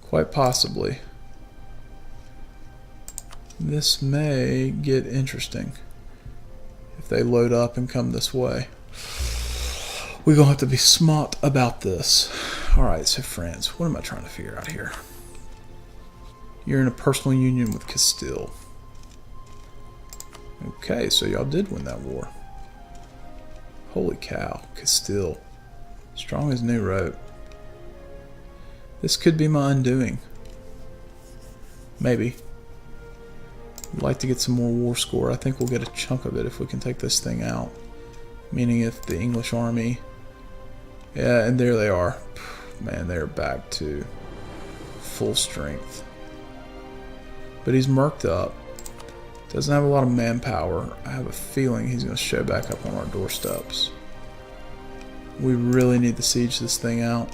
Quite possibly. This may get interesting if they load up and come this way. We're going to have to be smart about this. Alright, so France. What am I trying to figure out here? You're in a personal union with Castile. Okay, so y'all did win that war. Holy cow. Castile. Strong as new rope. This could be my undoing. Maybe. I'd like to get some more war score. I think we'll get a chunk of it if we can take this thing out. Meaning if the English army... Yeah, and there they are. Man, they're back to full strength. But he's murked up. Doesn't have a lot of manpower. I have a feeling he's going to show back up on our doorsteps. We really need to siege this thing out.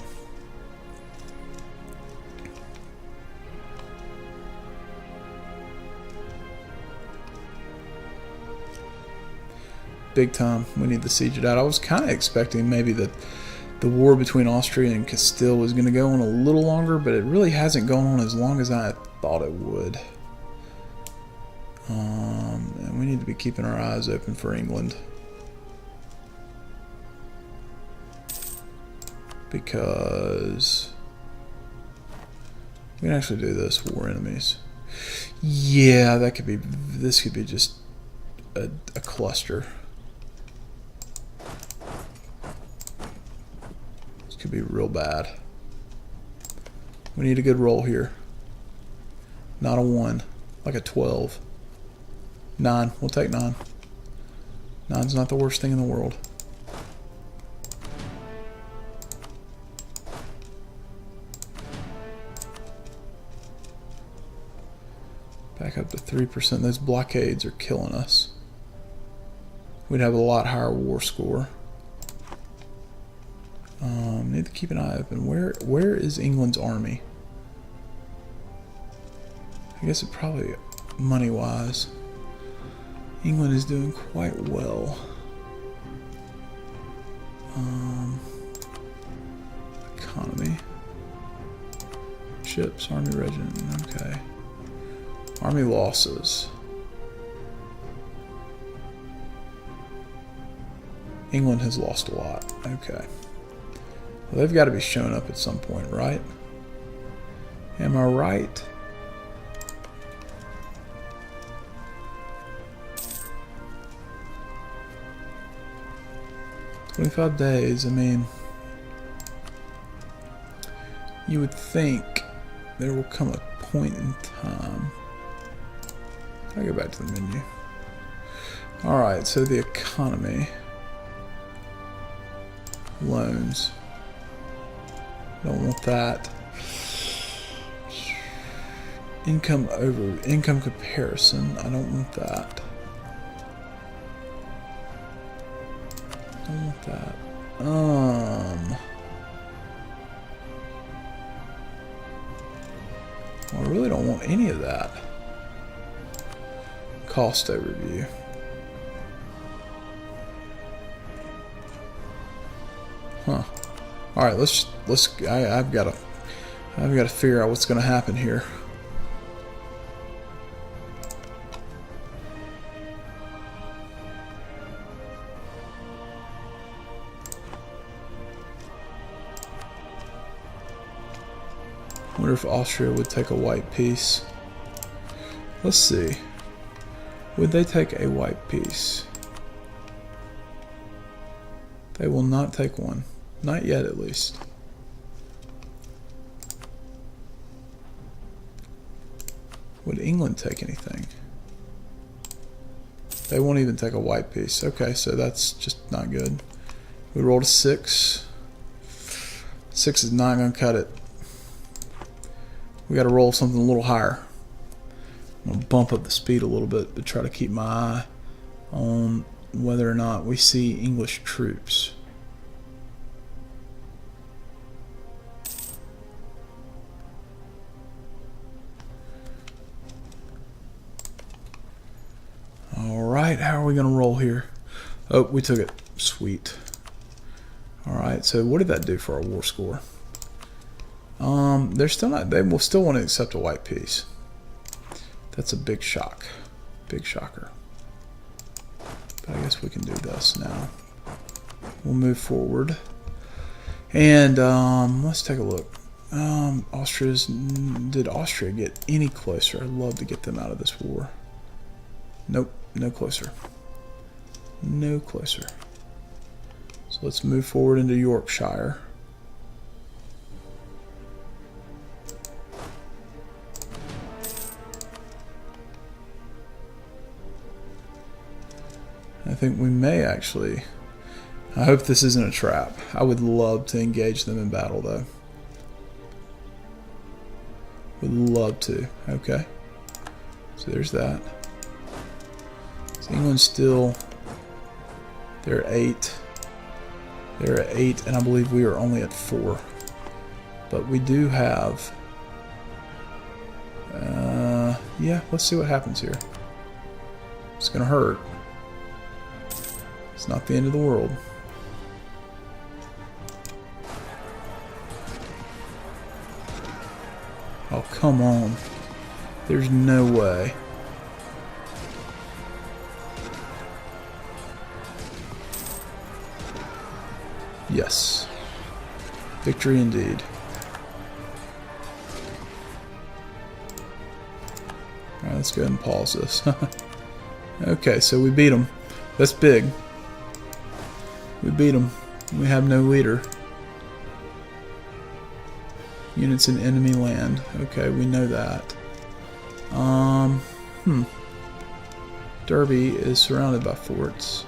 Big time. We need to siege it out. I was kind of expecting maybe that the war between Austria and Castile was going to go on a little longer, but it really hasn't gone on as long as I thought it would. And we need to be keeping our eyes open for England. Because we can actually do this. War enemies. Yeah, that could be. This could be just a cluster. This could be real bad. We need a good roll here. Not a 1, like a 12. 9. We'll take 9. 9's not the worst thing in the world. Back up to 3%. Those blockades are killing us. we'd have a lot higher war score. Need to keep an eye open. Where is England's army? I guess it probably, money-wise, England is doing quite well. Economy. Ships, army regiment, okay. Army losses. England has lost a lot, okay. Well, they've got to be shown up at some point, right? Am I right? "25 days, I mean, you would think there will come a point in time." I go back to the menu. Alright, so the economy. Loans. Don't want that. Income comparison. I don't want that. Don't want that. Well, I really don't want any of that. Cost overview. Huh. All right, let's. I've got to figure out what's going to happen here. Wonder if Austria would take a white piece. Let's see. Would they take a white piece? They will not take one. Not yet, at least. Would England take anything? They won't even take a white piece. Okay, so that's just not good. We rolled a 6. 6 is not going to cut it. We got to roll something a little higher. I'm going to bump up the speed a little bit to try to keep my eye on whether or not we see English troops. Alright, how are we going to roll here? Oh, we took it. Sweet. Alright, so what did that do for our war score? They're still not, they will still want to accept a white piece. That's a big shock. Big shocker. But I guess we can do this now. We'll move forward. And let's take a look. Did Austria get any closer? I'd love to get them out of this war. Nope, no closer. No closer. So let's move forward into Yorkshire. I think we may actually. I hope this isn't a trap. I would love to engage them in battle, though. Would love to. Okay. So there's that. So England's still. They're 8. They're at 8, and I believe we are only at 4. But we do have. Yeah, let's see what happens here. It's gonna hurt. It's not the end of the world. Oh, come on. There's no way. Yes. Victory indeed. Alright, let's go ahead and pause this. Okay, so we beat them. That's big. We beat them. We have no leader. Units in enemy land. Okay, we know that. Derby is surrounded by forts.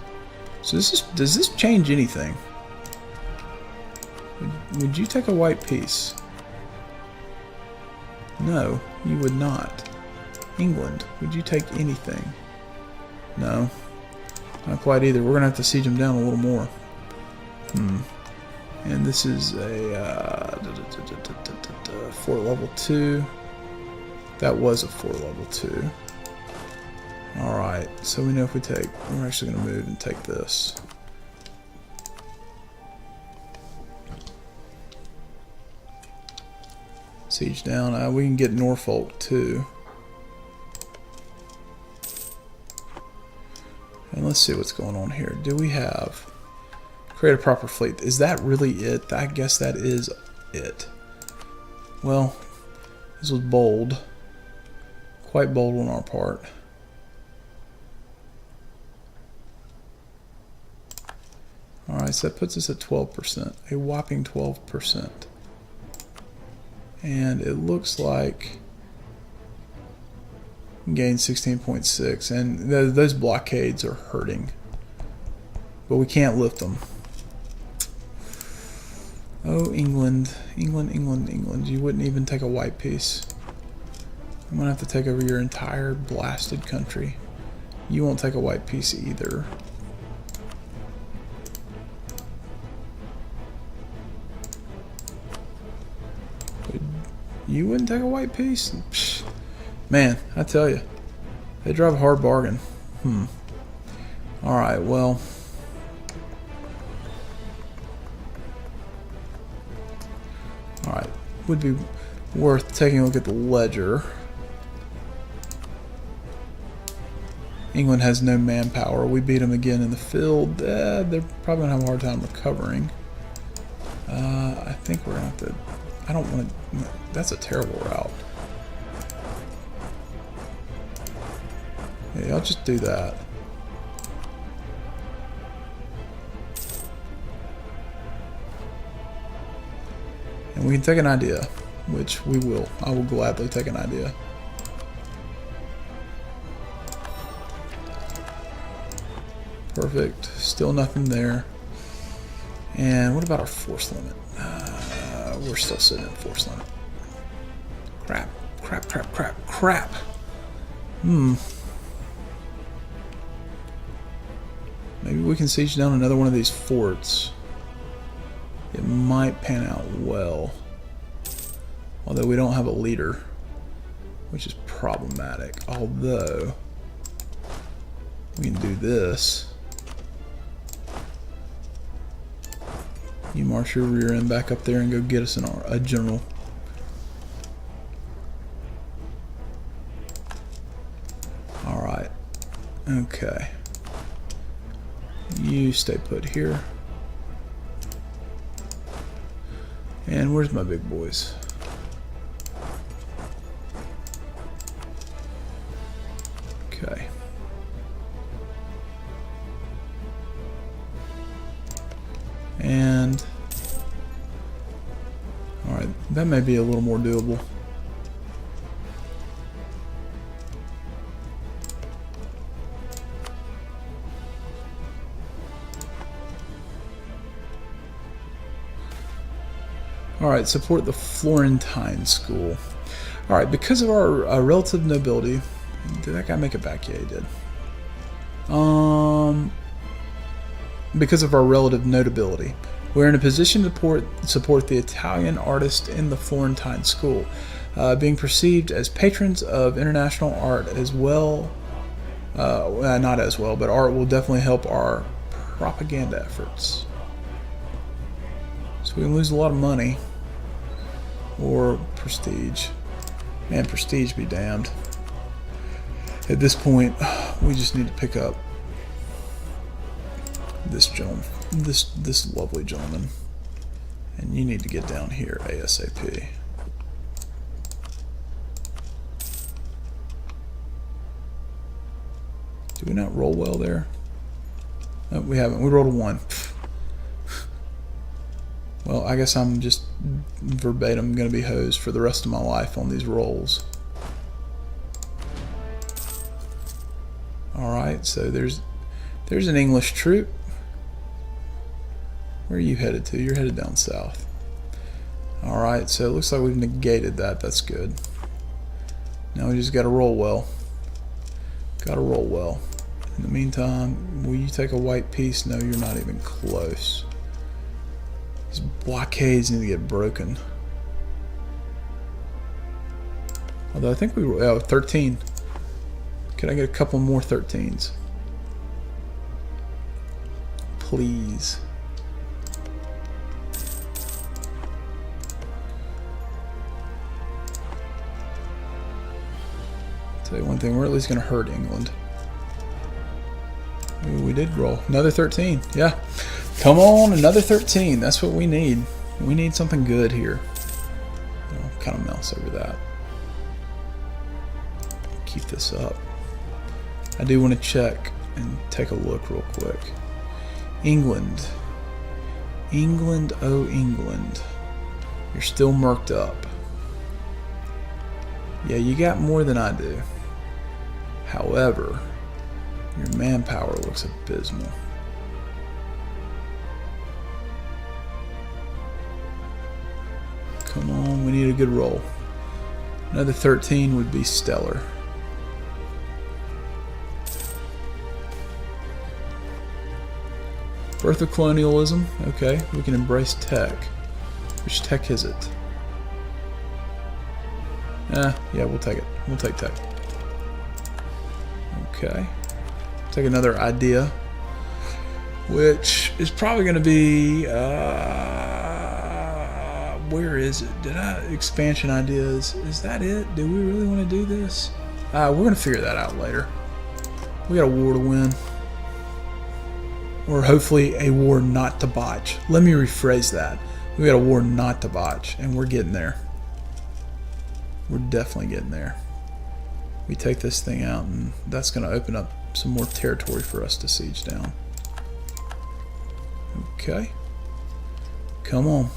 So does this change anything? Would you take a white piece? No, you would not. England, would you take anything? No. Not quite either. We're going to have to siege them down a little more. And this is a fort level 2. That was a fort level 2. Alright, so we know if we're actually going to move and take this. Siege down. We can get Norfolk too. And let's see what's going on here. Do we have... Create a proper fleet. Is that really it? I guess that is it. Well, this was bold. Quite bold on our part. Alright, so that puts us at 12%. A whopping 12%. And it looks like... Gain 16.6. And those blockades are hurting. But we can't lift them. Oh, England. England, England, England. You wouldn't even take a white piece. I'm going to have to take over your entire blasted country. You won't take a white piece either. You wouldn't take a white piece? Psh, man, I tell you. They drive a hard bargain. Alright, well... Alright, would be worth taking a look at the ledger. England has no manpower. We beat them again in the field. They're probably going to have a hard time recovering. I think we're going to have to... I don't want to... That's a terrible route. Yeah, I'll just do that. And we can take an idea, which we will. I will gladly take an idea. Perfect. Still nothing there. And what about our force limit? We're still sitting at force limit. Crap. Crap, crap, crap, crap. Maybe we can siege down another one of these forts. It might pan out well. Although we don't have a leader, which is problematic. Although, we can do this. You march your rear end back up there and go get us a general. Alright. Okay. You stay put here. And where's my big boys? Okay. And alright, that may be a little more doable. Alright, support the Florentine school. Alright, because of our relative nobility. Did that guy make it back? Yeah, he did. Because of our relative notability, we're in a position to support the Italian artists in the Florentine school, being perceived as patrons of international art as well. Not as well, but art will definitely help our propaganda efforts. So we can lose a lot of money. Or prestige. Man, prestige be damned. At this point, we just need to pick up this gentleman, this lovely gentleman, and you need to get down here ASAP. Do we not roll well there? No, we haven't. We rolled a 1. Well, I guess I'm just verbatim going to be hosed for the rest of my life on these rolls. Alright, so there's an English troop. Where are you headed to? You're headed down south. Alright, so it looks like we've negated that. That's good. Now we just got to roll well. Got to roll well. In the meantime, will you take a white piece? No, you're not even close. These blockades need to get broken. Although I think we were... Oh, 13. Could I get a couple more 13s? Please. Tell you one thing, we're at least going to hurt England. Ooh, we did roll. Another 13. Yeah. Come on, another 13. That's what we need. We need something good here. I'll kind of mouse over that. Keep this up. I do want to check and take a look real quick. England. England, oh England. You're still murked up. Yeah, you got more than I do. However, your manpower looks abysmal. Come on, we need a good roll. Another 13 would be stellar. Birth of colonialism. Okay, we can embrace tech. Which tech is it? Yeah, we'll take it. We'll take tech. Okay. Take another idea, which is probably going to be where is it? Expansion ideas? Is that it? Do we really want to do this? We're going to figure that out later. We got a war to win, or hopefully a war not to botch. Let me rephrase that. We got a war not to botch, and we're getting there. We're definitely getting there. We take this thing out, and that's going to open up some more territory for us to siege down. Okay. Come on.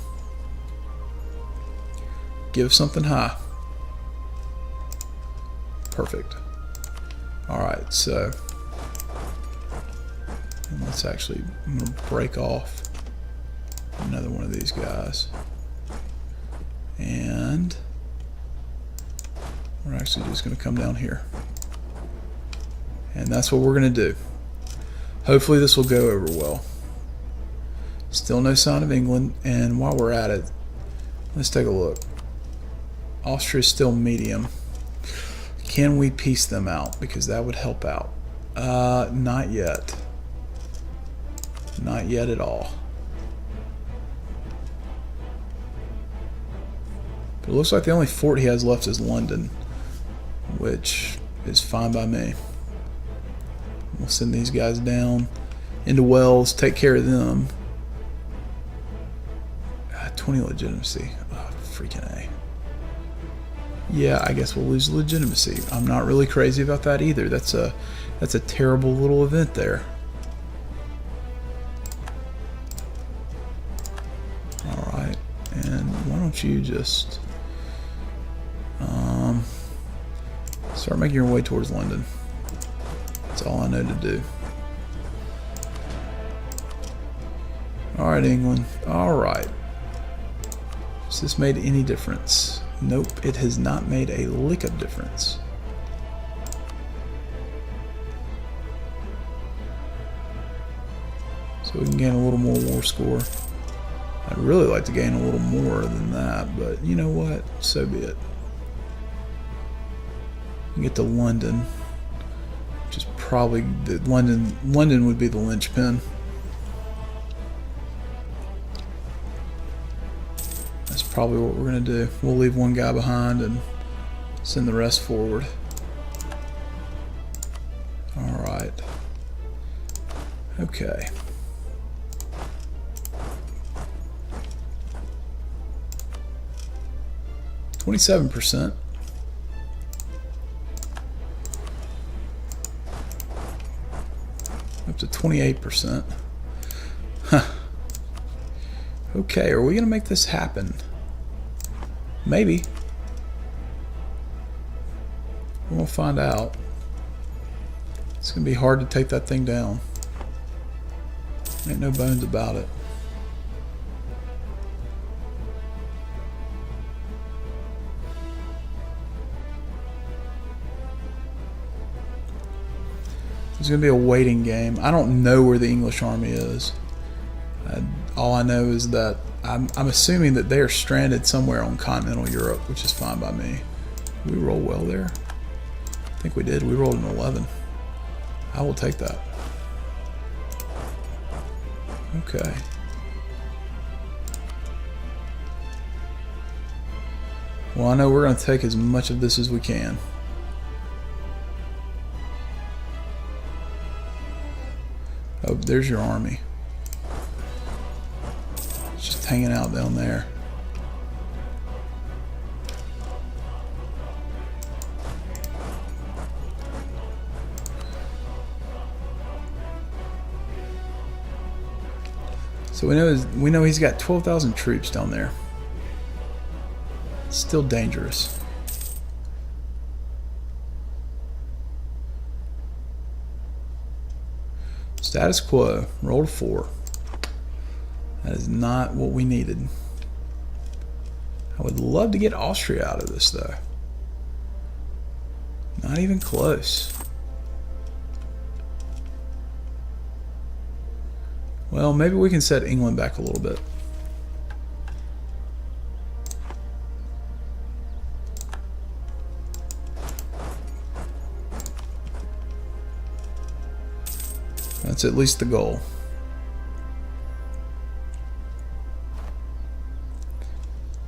Give something high. Perfect. Alright, so let's actually, I'm going to break off another one of these guys. And we're actually just going to come down here. And that's what we're going to do. Hopefully this will go over well. Still no sign of England. And while we're at it, let's take a look. Austria is still medium. Can we piece them out? Because that would help out. Not yet. Not yet at all. But it looks like the only fort he has left is London, which is fine by me. We'll send these guys down into Wales, take care of them. 20 legitimacy. Oh, freaking A. Yeah, I guess we'll lose legitimacy. I'm not really crazy about that either. That's a terrible little event there. Alright, and why don't you just start making your way towards London. That's all I know to do. Alright, England. Alright. Has this made any difference? Nope, it has not made a lick of difference. So we can gain a little more war score. I'd really like to gain a little more than that, but you know what? So be it. We can get to London, which is probably London would be the linchpin. That's probably what we're going to do. We'll leave one guy behind and send the rest forward. Alright. Okay. %. Up to 28%. Huh. Okay, are we going to make this happen? Maybe. We'll find out. It's going to be hard to take that thing down. Ain't no bones about it. It's going to be a waiting game. I don't know where the English army is. All I know is that I'm assuming that they are stranded somewhere on continental Europe, which is fine by me. Did we roll well there? I think we did. We rolled an 11. I will take that. Okay. Well, I know we're going to take as much of this as we can. Oh, there's your army. It's just hanging out down there. So we know he's got 12,000 troops down there. Still dangerous. Status quo. Roll a 4. That is not what we needed. I would love to get Austria out of this, though. Not even close. Well, maybe we can set England back a little bit. That's at least the goal.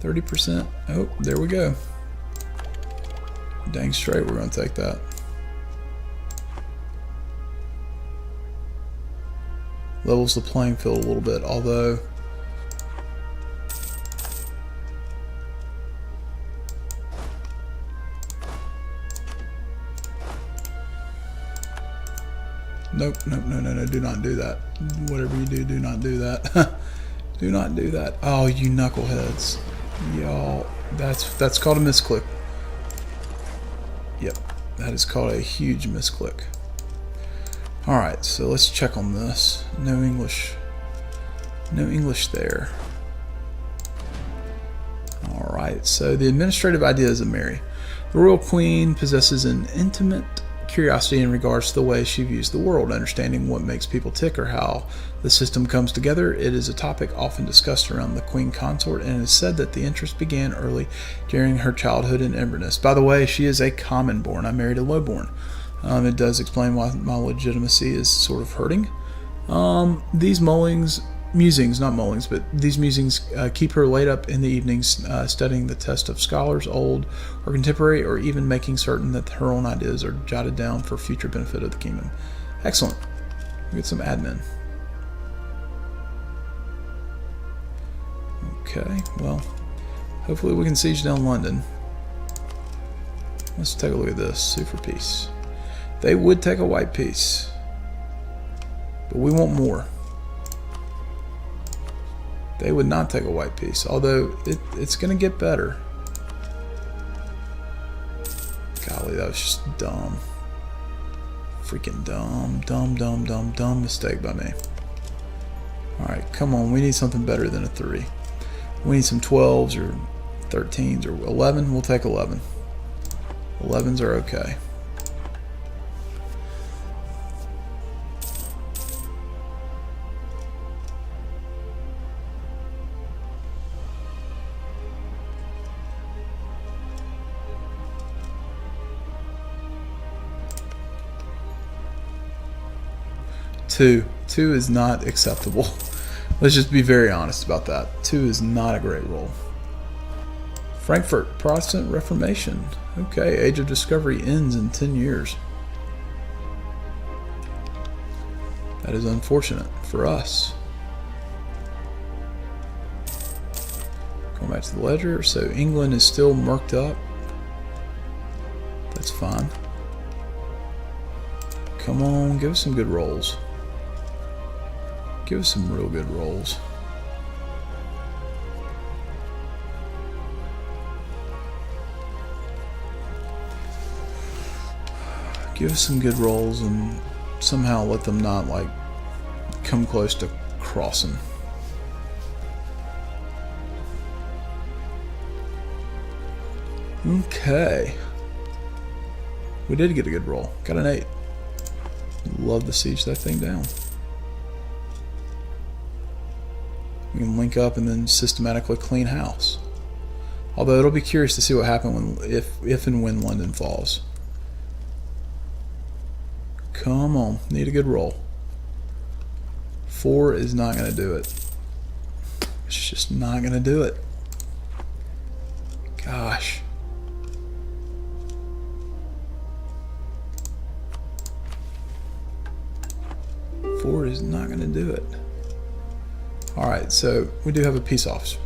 %. Oh, there we go. Dang straight we're going to take that. Levels the playing field a little bit, although nope, no, do not do that. Whatever you do, do not do that. Do not do that. Oh, you knuckleheads. Y'all, that's called a misclick. Yep, that is called a huge misclick. Alright, so let's check on this. No English. No English there. Alright, so the administrative ideas of Mary. The royal queen possesses an intimate curiosity in regards to the way she views the world, understanding what makes people tick or how the system comes together. It is a topic often discussed around the queen consort, and it is said that the interest began early during her childhood and embryonis. By the way, she is a common born. I married a low born. It does explain why my legitimacy is sort of hurting. These musings, not mullings, but these musings keep her late up in the evenings studying the test of scholars, old or contemporary, or even making certain that her own ideas are jotted down for future benefit of the kingdom. Excellent. We get some admin. Okay, well, hopefully we can siege down London. Let's take a look at this. Sue for peace. They would take a white peace, but we want more. They would not take a white peace, although it's going to get better. Golly, that was just dumb. Freaking dumb mistake by me. Alright, come on, we need something better than a 3. We need some 12s or 13s or 11. We'll take 11. 11s are okay. Two is not acceptable. Let's just be very honest about that. 2 is not a great roll. Frankfurt, Protestant Reformation. Okay, Age of Discovery ends in 10 years. That is unfortunate for us. Going back to the ledger. So England is still murked up. That's fine. Come on, give us some good rolls. Give us some real good rolls. Give us some good rolls and somehow let them not like come close to crossing. Okay. We did get a good roll. Got an 8. Love to siege that thing down. We can link up and then systematically clean house. Although it'll be curious to see what happens if and when London falls. Come on, need a good roll. 4 is not going to do it. It's just not going to do it. Gosh. Four is not going to do it. Alright, so we do have a peace officer.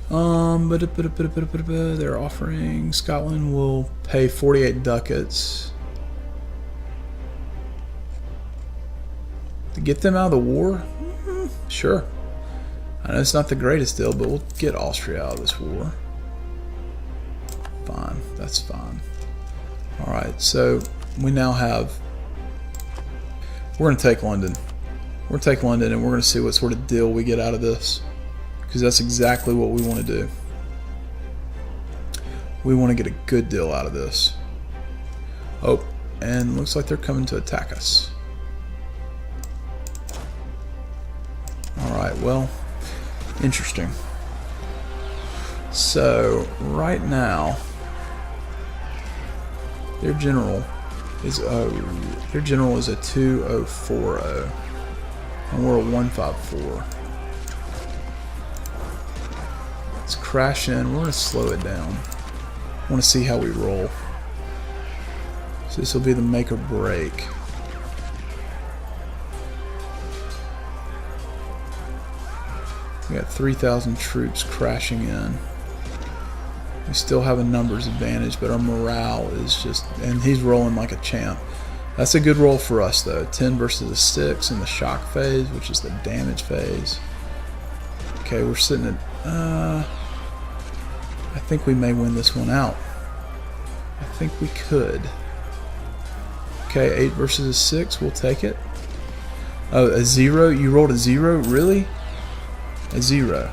They're offering Scotland will pay 48 ducats to get them out of the war. Sure. I know it's not the greatest deal, but we'll get Austria out of this war. Fine, that's fine. Alright, so we now have... We're going to take London. We're going to take London and we're going to see what sort of deal we get out of this. Because that's exactly what we want to do. We want to get a good deal out of this. Oh, and looks like they're coming to attack us. Alright, well, interesting. So, right now, their general is a 2040, and we're a 154. Let's crash in. We're going to slow it down. I want to see how we roll. So this will be the make or break. We got 3,000 troops crashing in. We still have a numbers advantage, but our morale is just... And he's rolling like a champ. That's a good roll for us, though. 10 versus a 6 in the shock phase, which is the damage phase. Okay, we're sitting at... I think we may win this one out. I think we could. Okay, 8 versus a 6. We'll take it. Oh, a 0? You rolled a 0? Really? A 0.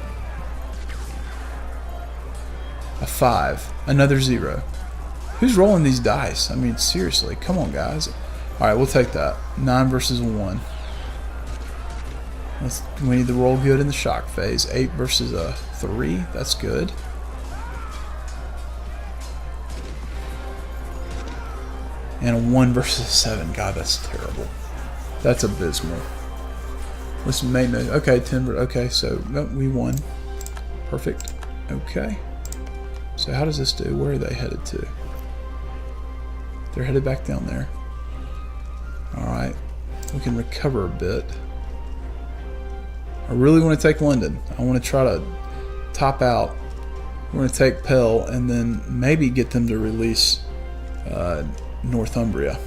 A 5. Another 0. Who's rolling these dice? I mean, seriously. Come on, guys. Alright, we'll take that. 9 versus 1. We need to roll good in the shock phase. 8 versus a 3. That's good. And a 1 versus a 7. God, that's terrible. That's abysmal. Let's make no. Okay, 10. Okay, so no, we won. Perfect. Okay. So how does this do? Where are they headed to? They're headed back down there. Alright. We can recover a bit. I really want to take London. I want to try to top out. We're going to take Pell and then maybe get them to release Northumbria.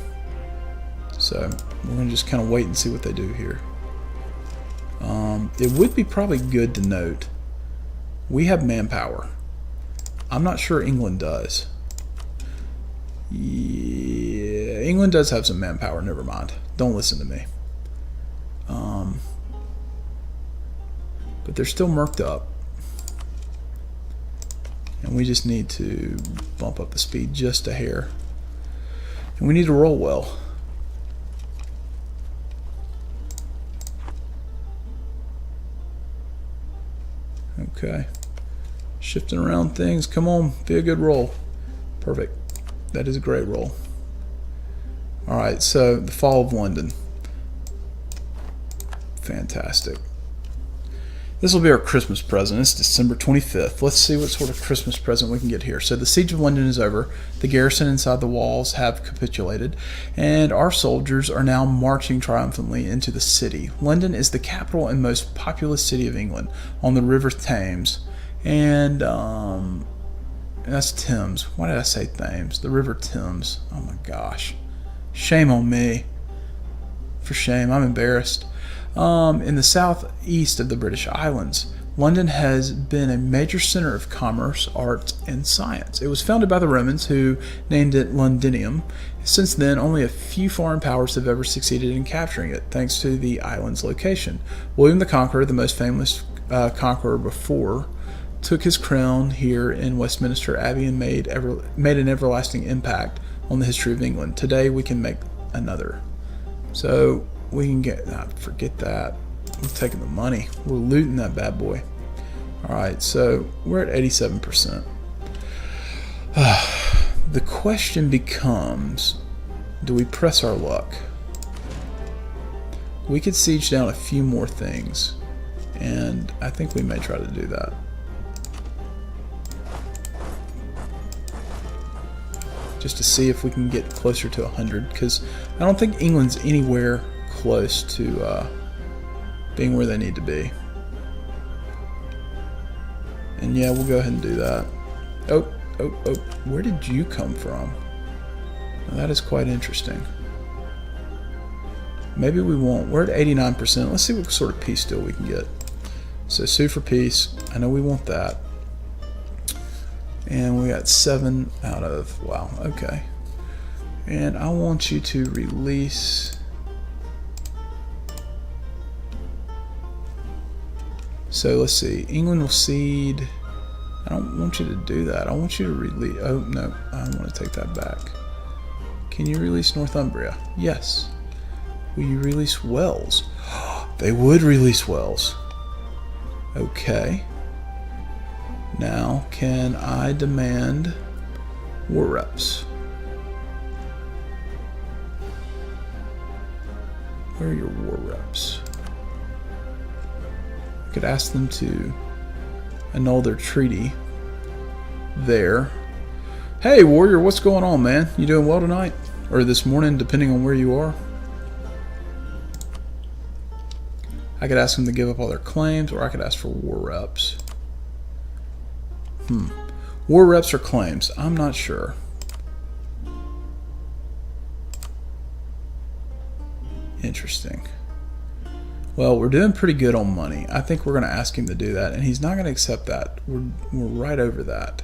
So we're going to just kind of wait and see what they do here. It would be probably good to note we have manpower. I'm not sure England does. Yeah, England does have some manpower. Never mind. Don't listen to me. But they're still murked up. And we just need to bump up the speed just a hair. And we need to roll well. Okay. Shifting around things. Come on, be a good roll. Perfect. That is a great roll. Alright, so the fall of London. Fantastic. This will be our Christmas present. It's December 25th. Let's see what sort of Christmas present we can get here. So the siege of London is over. The garrison inside the walls have capitulated, and our soldiers are now marching triumphantly into the city. London is the capital and most populous city of England on the River Thames. And that's Thames. Why did I say Thames? The River Thames. Oh my gosh. Shame on me. For shame. I'm embarrassed. In the southeast of the British Islands, London has been a major center of commerce, art, and science. It was founded by the Romans, who named it Londinium. Since then, only a few foreign powers have ever succeeded in capturing it, thanks to the island's location. William the Conqueror, the most famous conqueror before, took his crown here in Westminster Abbey and made an everlasting impact on the history of England. Today, we can make another. So we can get, forget that. We're taking the money. We're looting that bad boy. Alright, so we're at 87%. The question becomes, do we press our luck? We could siege down a few more things, and I think we may try to do that. Just to see if we can get closer to 100, because I don't think England's anywhere close to being where they need to be. And yeah, we'll go ahead and do that. Oh, where did you come from? Now, that is quite interesting. Maybe we won't. We're at 89%. Let's see what sort of peace deal we can get. So sue for peace. I know we want that. And we got 7 out of, wow, okay. And I want you to release. So let's see. England will cede. I don't want you to do that. I want you to release. Oh, no. I want to take that back. Can you release Northumbria? Yes. Will you release Wales? They would release Wales. Okay. Now, can I demand war reps? Where are your war reps? I could ask them to annul their treaty there. Hey, warrior, what's going on, man? You doing well tonight? Or this morning, depending on where you are? I could ask them to give up all their claims, or I could ask for war reps. War reps or claims? I'm not sure. Interesting. Well, we're doing pretty good on money. I think we're going to ask him to do that, and he's not going to accept that. We're right over that.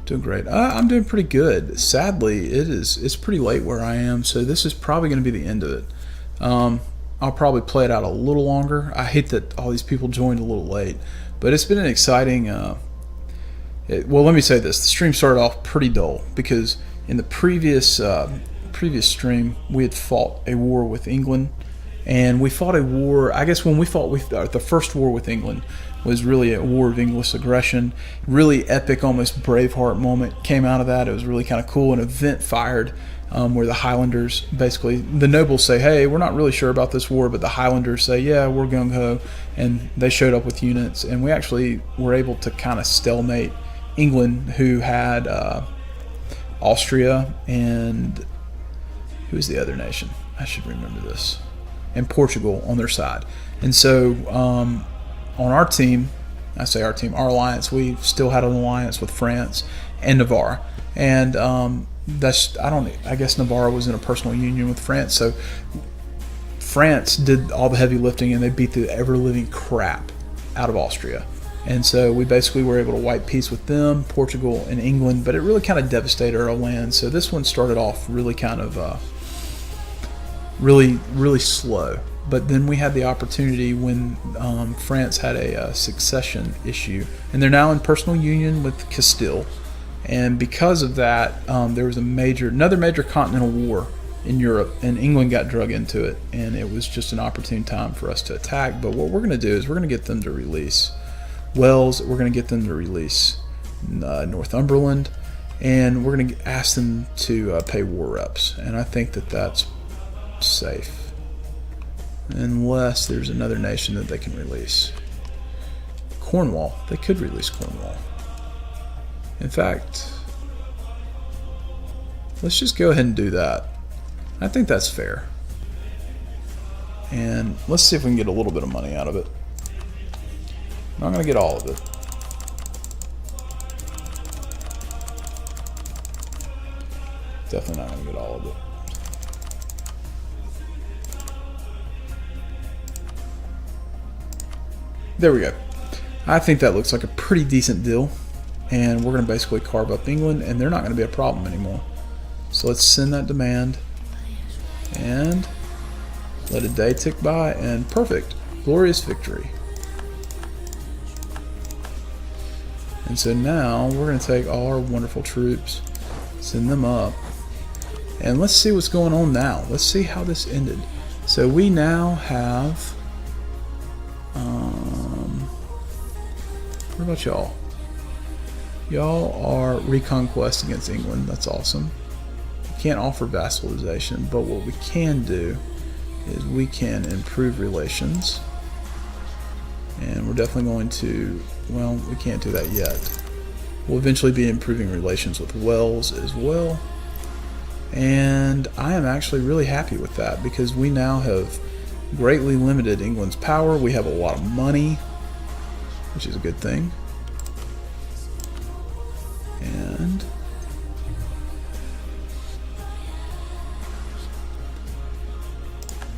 Doing great. I'm doing pretty good. Sadly, it's pretty late where I am, so this is probably going to be the end of it. I'll probably play it out a little longer. I hate that all these people joined a little late, but it's been an exciting. Well, let me say this: the stream started off pretty dull because in the previous stream we had fought a war with England, and we fought a war. I guess when we fought the first war with England was really a war of English aggression. Really epic, almost Braveheart moment came out of that. It was really kind of cool. An event fired. Where the Highlanders, basically, the nobles say, hey, we're not really sure about this war, but the Highlanders say, yeah, we're gung-ho, and they showed up with units, and we actually were able to kind of stalemate England, who had Austria, and who was the other nation? I should remember this. And Portugal on their side. And so on our team, I say our team, our alliance, we still had an alliance with France and Navarre. And I guess Navarre was in a personal union with France, so France did all the heavy lifting and they beat the ever-living crap out of Austria. And so we basically were able to wipe peace with them, Portugal, and England, but it really kind of devastated our land. So this one started off really kind of really slow. But then we had the opportunity when France had a succession issue, and they're now in personal union with Castile. And because of that, there was another major continental war in Europe, and England got drug into it, and it was just an opportune time for us to attack. But what we're going to do is we're going to get them to release Wales, we're going to get them to release Northumberland, and we're going to ask them to pay war reps. And I think that that's safe, unless there's another nation that they can release. Cornwall, they could release Cornwall. In fact, let's just go ahead and do that. I think that's fair. And let's see if we can get a little bit of money out of it. I'm not going to get all of it. Definitely not going to get all of it. There we go. I think that looks like a pretty decent deal. And we're going to basically carve up England, and they're not going to be a problem anymore. So let's send that demand. And let a day tick by, and perfect. Glorious victory. And so now we're going to take all our wonderful troops, send them up, And let's see what's going on now. Let's see how this ended. So we now have... what about y'all? Y'all are reconquest against England. That's awesome. We can't offer vassalization, but what we can do is we can improve relations. And we're definitely going to... well, we can't do that yet. We'll eventually be improving relations with Wales as well. And I am actually really happy with that because we now have greatly limited England's power. We have a lot of money, which is a good thing.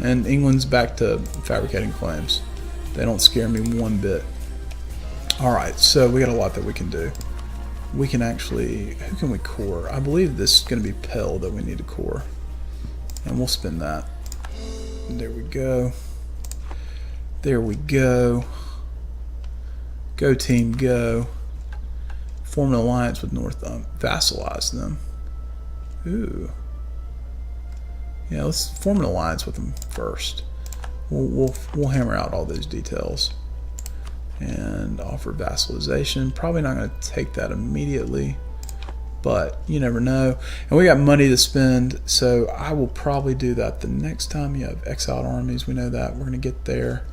And England's back to fabricating claims. They don't scare me one bit. Alright, so we got a lot that we can do. We can actually... who can we core? I believe this is going to be Pell that we need to core. And we'll spin that. And there we go. There we go. Go team, go. Form an alliance with North... vassalize them. Ooh. Yeah, let's form an alliance with them first. We'll hammer out all those details. And offer vassalization. Probably not going to take that immediately, but you never know. And we got money to spend, so I will probably do that the next time. You have exiled armies. We know that. We're going to get there.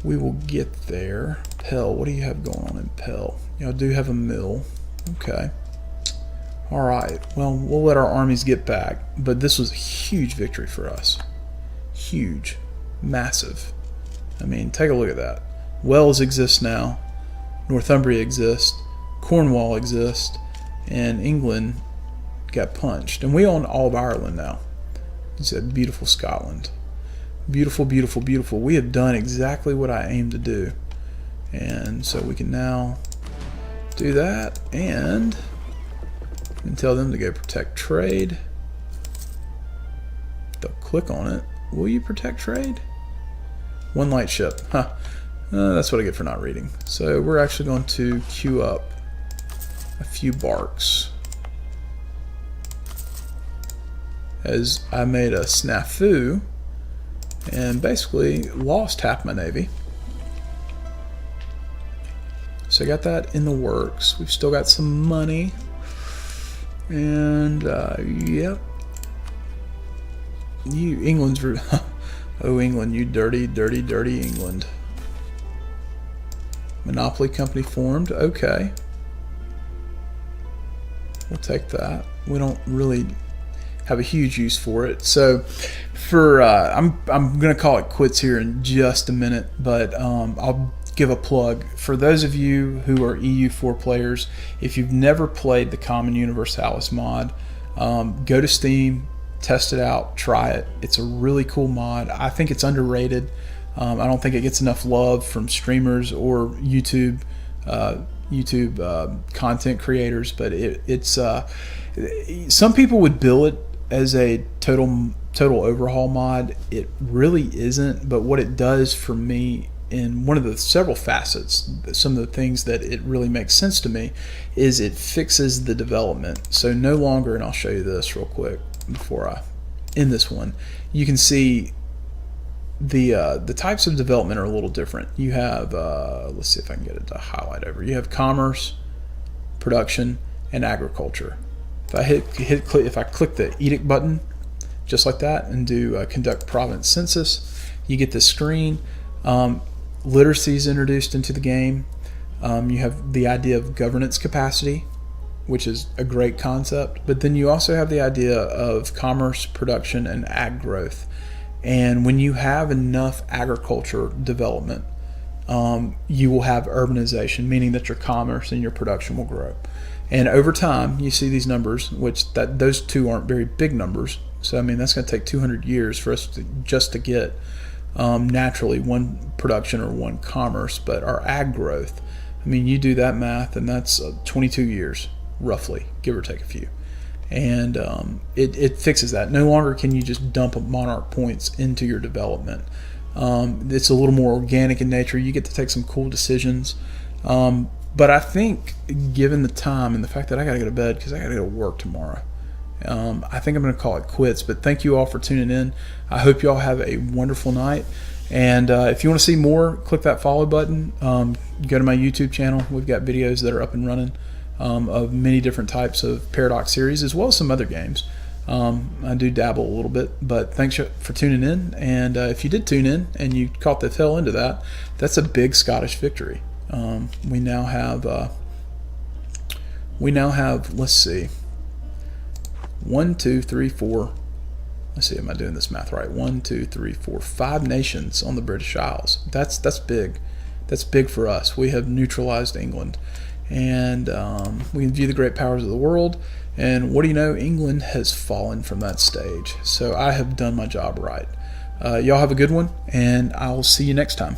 We will get there. Pell, what do you have going on in Pell? Y'all do have a mill. Okay. Alright, well, we'll let our armies get back, but this was a huge victory for us. Huge. Massive. I mean, take a look at that. Wales exists now, Northumbria exists, Cornwall exists, and England got punched. And we own all of Ireland now. It's a beautiful Scotland. Beautiful, beautiful, beautiful. We have done exactly what I aimed to do. And so we can now do that and tell them to go protect trade. They'll click on it. Will you protect trade? One light ship. Huh. That's what I get for not reading. So we're actually going to queue up a few barks. As I made a snafu and basically lost half my navy. So I got that in the works. We've still got some money. And, yep. You, England's... oh, England, you dirty, dirty, dirty England. Monopoly company formed. Okay. We'll take that. We don't really have a huge use for it. So, for... I'm going to call it quits here in just a minute, but I'll give a plug. For those of you who are EU4 players, if you've never played the Common Universalis mod, go to Steam, test it out, try it. It's a really cool mod. I think it's underrated. I don't think it gets enough love from streamers or YouTube content creators, but it's some people would bill it as a total overhaul mod. It really isn't, but what it does for me in one of the several facets, some of the things that it really makes sense to me, is it fixes the development. So no longer, and I'll show you this real quick before I end this one, you can see the types of development are a little different. You have, let's see if I can get it to highlight over. You have commerce, production, and agriculture. If I if I click the edict button, just like that, and do conduct province census, you get this screen. Literacy is introduced into the game. You have the idea of governance capacity, which is a great concept, but then you also have the idea of commerce, production, and ag growth. And when you have enough agriculture development, you will have urbanization, meaning that your commerce and your production will grow. And over time, you see these numbers, which those two aren't very big numbers. So I mean, that's going to take 200 years for us to get naturally one production or one commerce. But our ag growth, I mean, you do that math, and that's 22 years, roughly, give or take a few. And it fixes that. No longer can you just dump monarch points into your development. It's a little more organic in nature. You get to take some cool decisions. But I think, given the time and the fact that I got to go to bed because I got to go to work tomorrow, I think I'm going to call it quits. But thank you all for tuning in. I hope you all have a wonderful night. And if you want to see more, click that follow button. Go to my YouTube channel. We've got videos that are up and running of many different types of Paradox series, as well as some other games. I do dabble a little bit, but thanks for tuning in. And if you did tune in and you caught the tail end of that, that's a big Scottish victory. We now have, let's see, 1, 2, 3, 4. Let's see, am I doing this math right? 1, 2, 3, 4, 5 nations on the British Isles. That's big. That's big for us. We have neutralized England, and we can view the great powers of the world. And what do you know? England has fallen from that stage. So I have done my job right. Y'all have a good one, and I'll see you next time.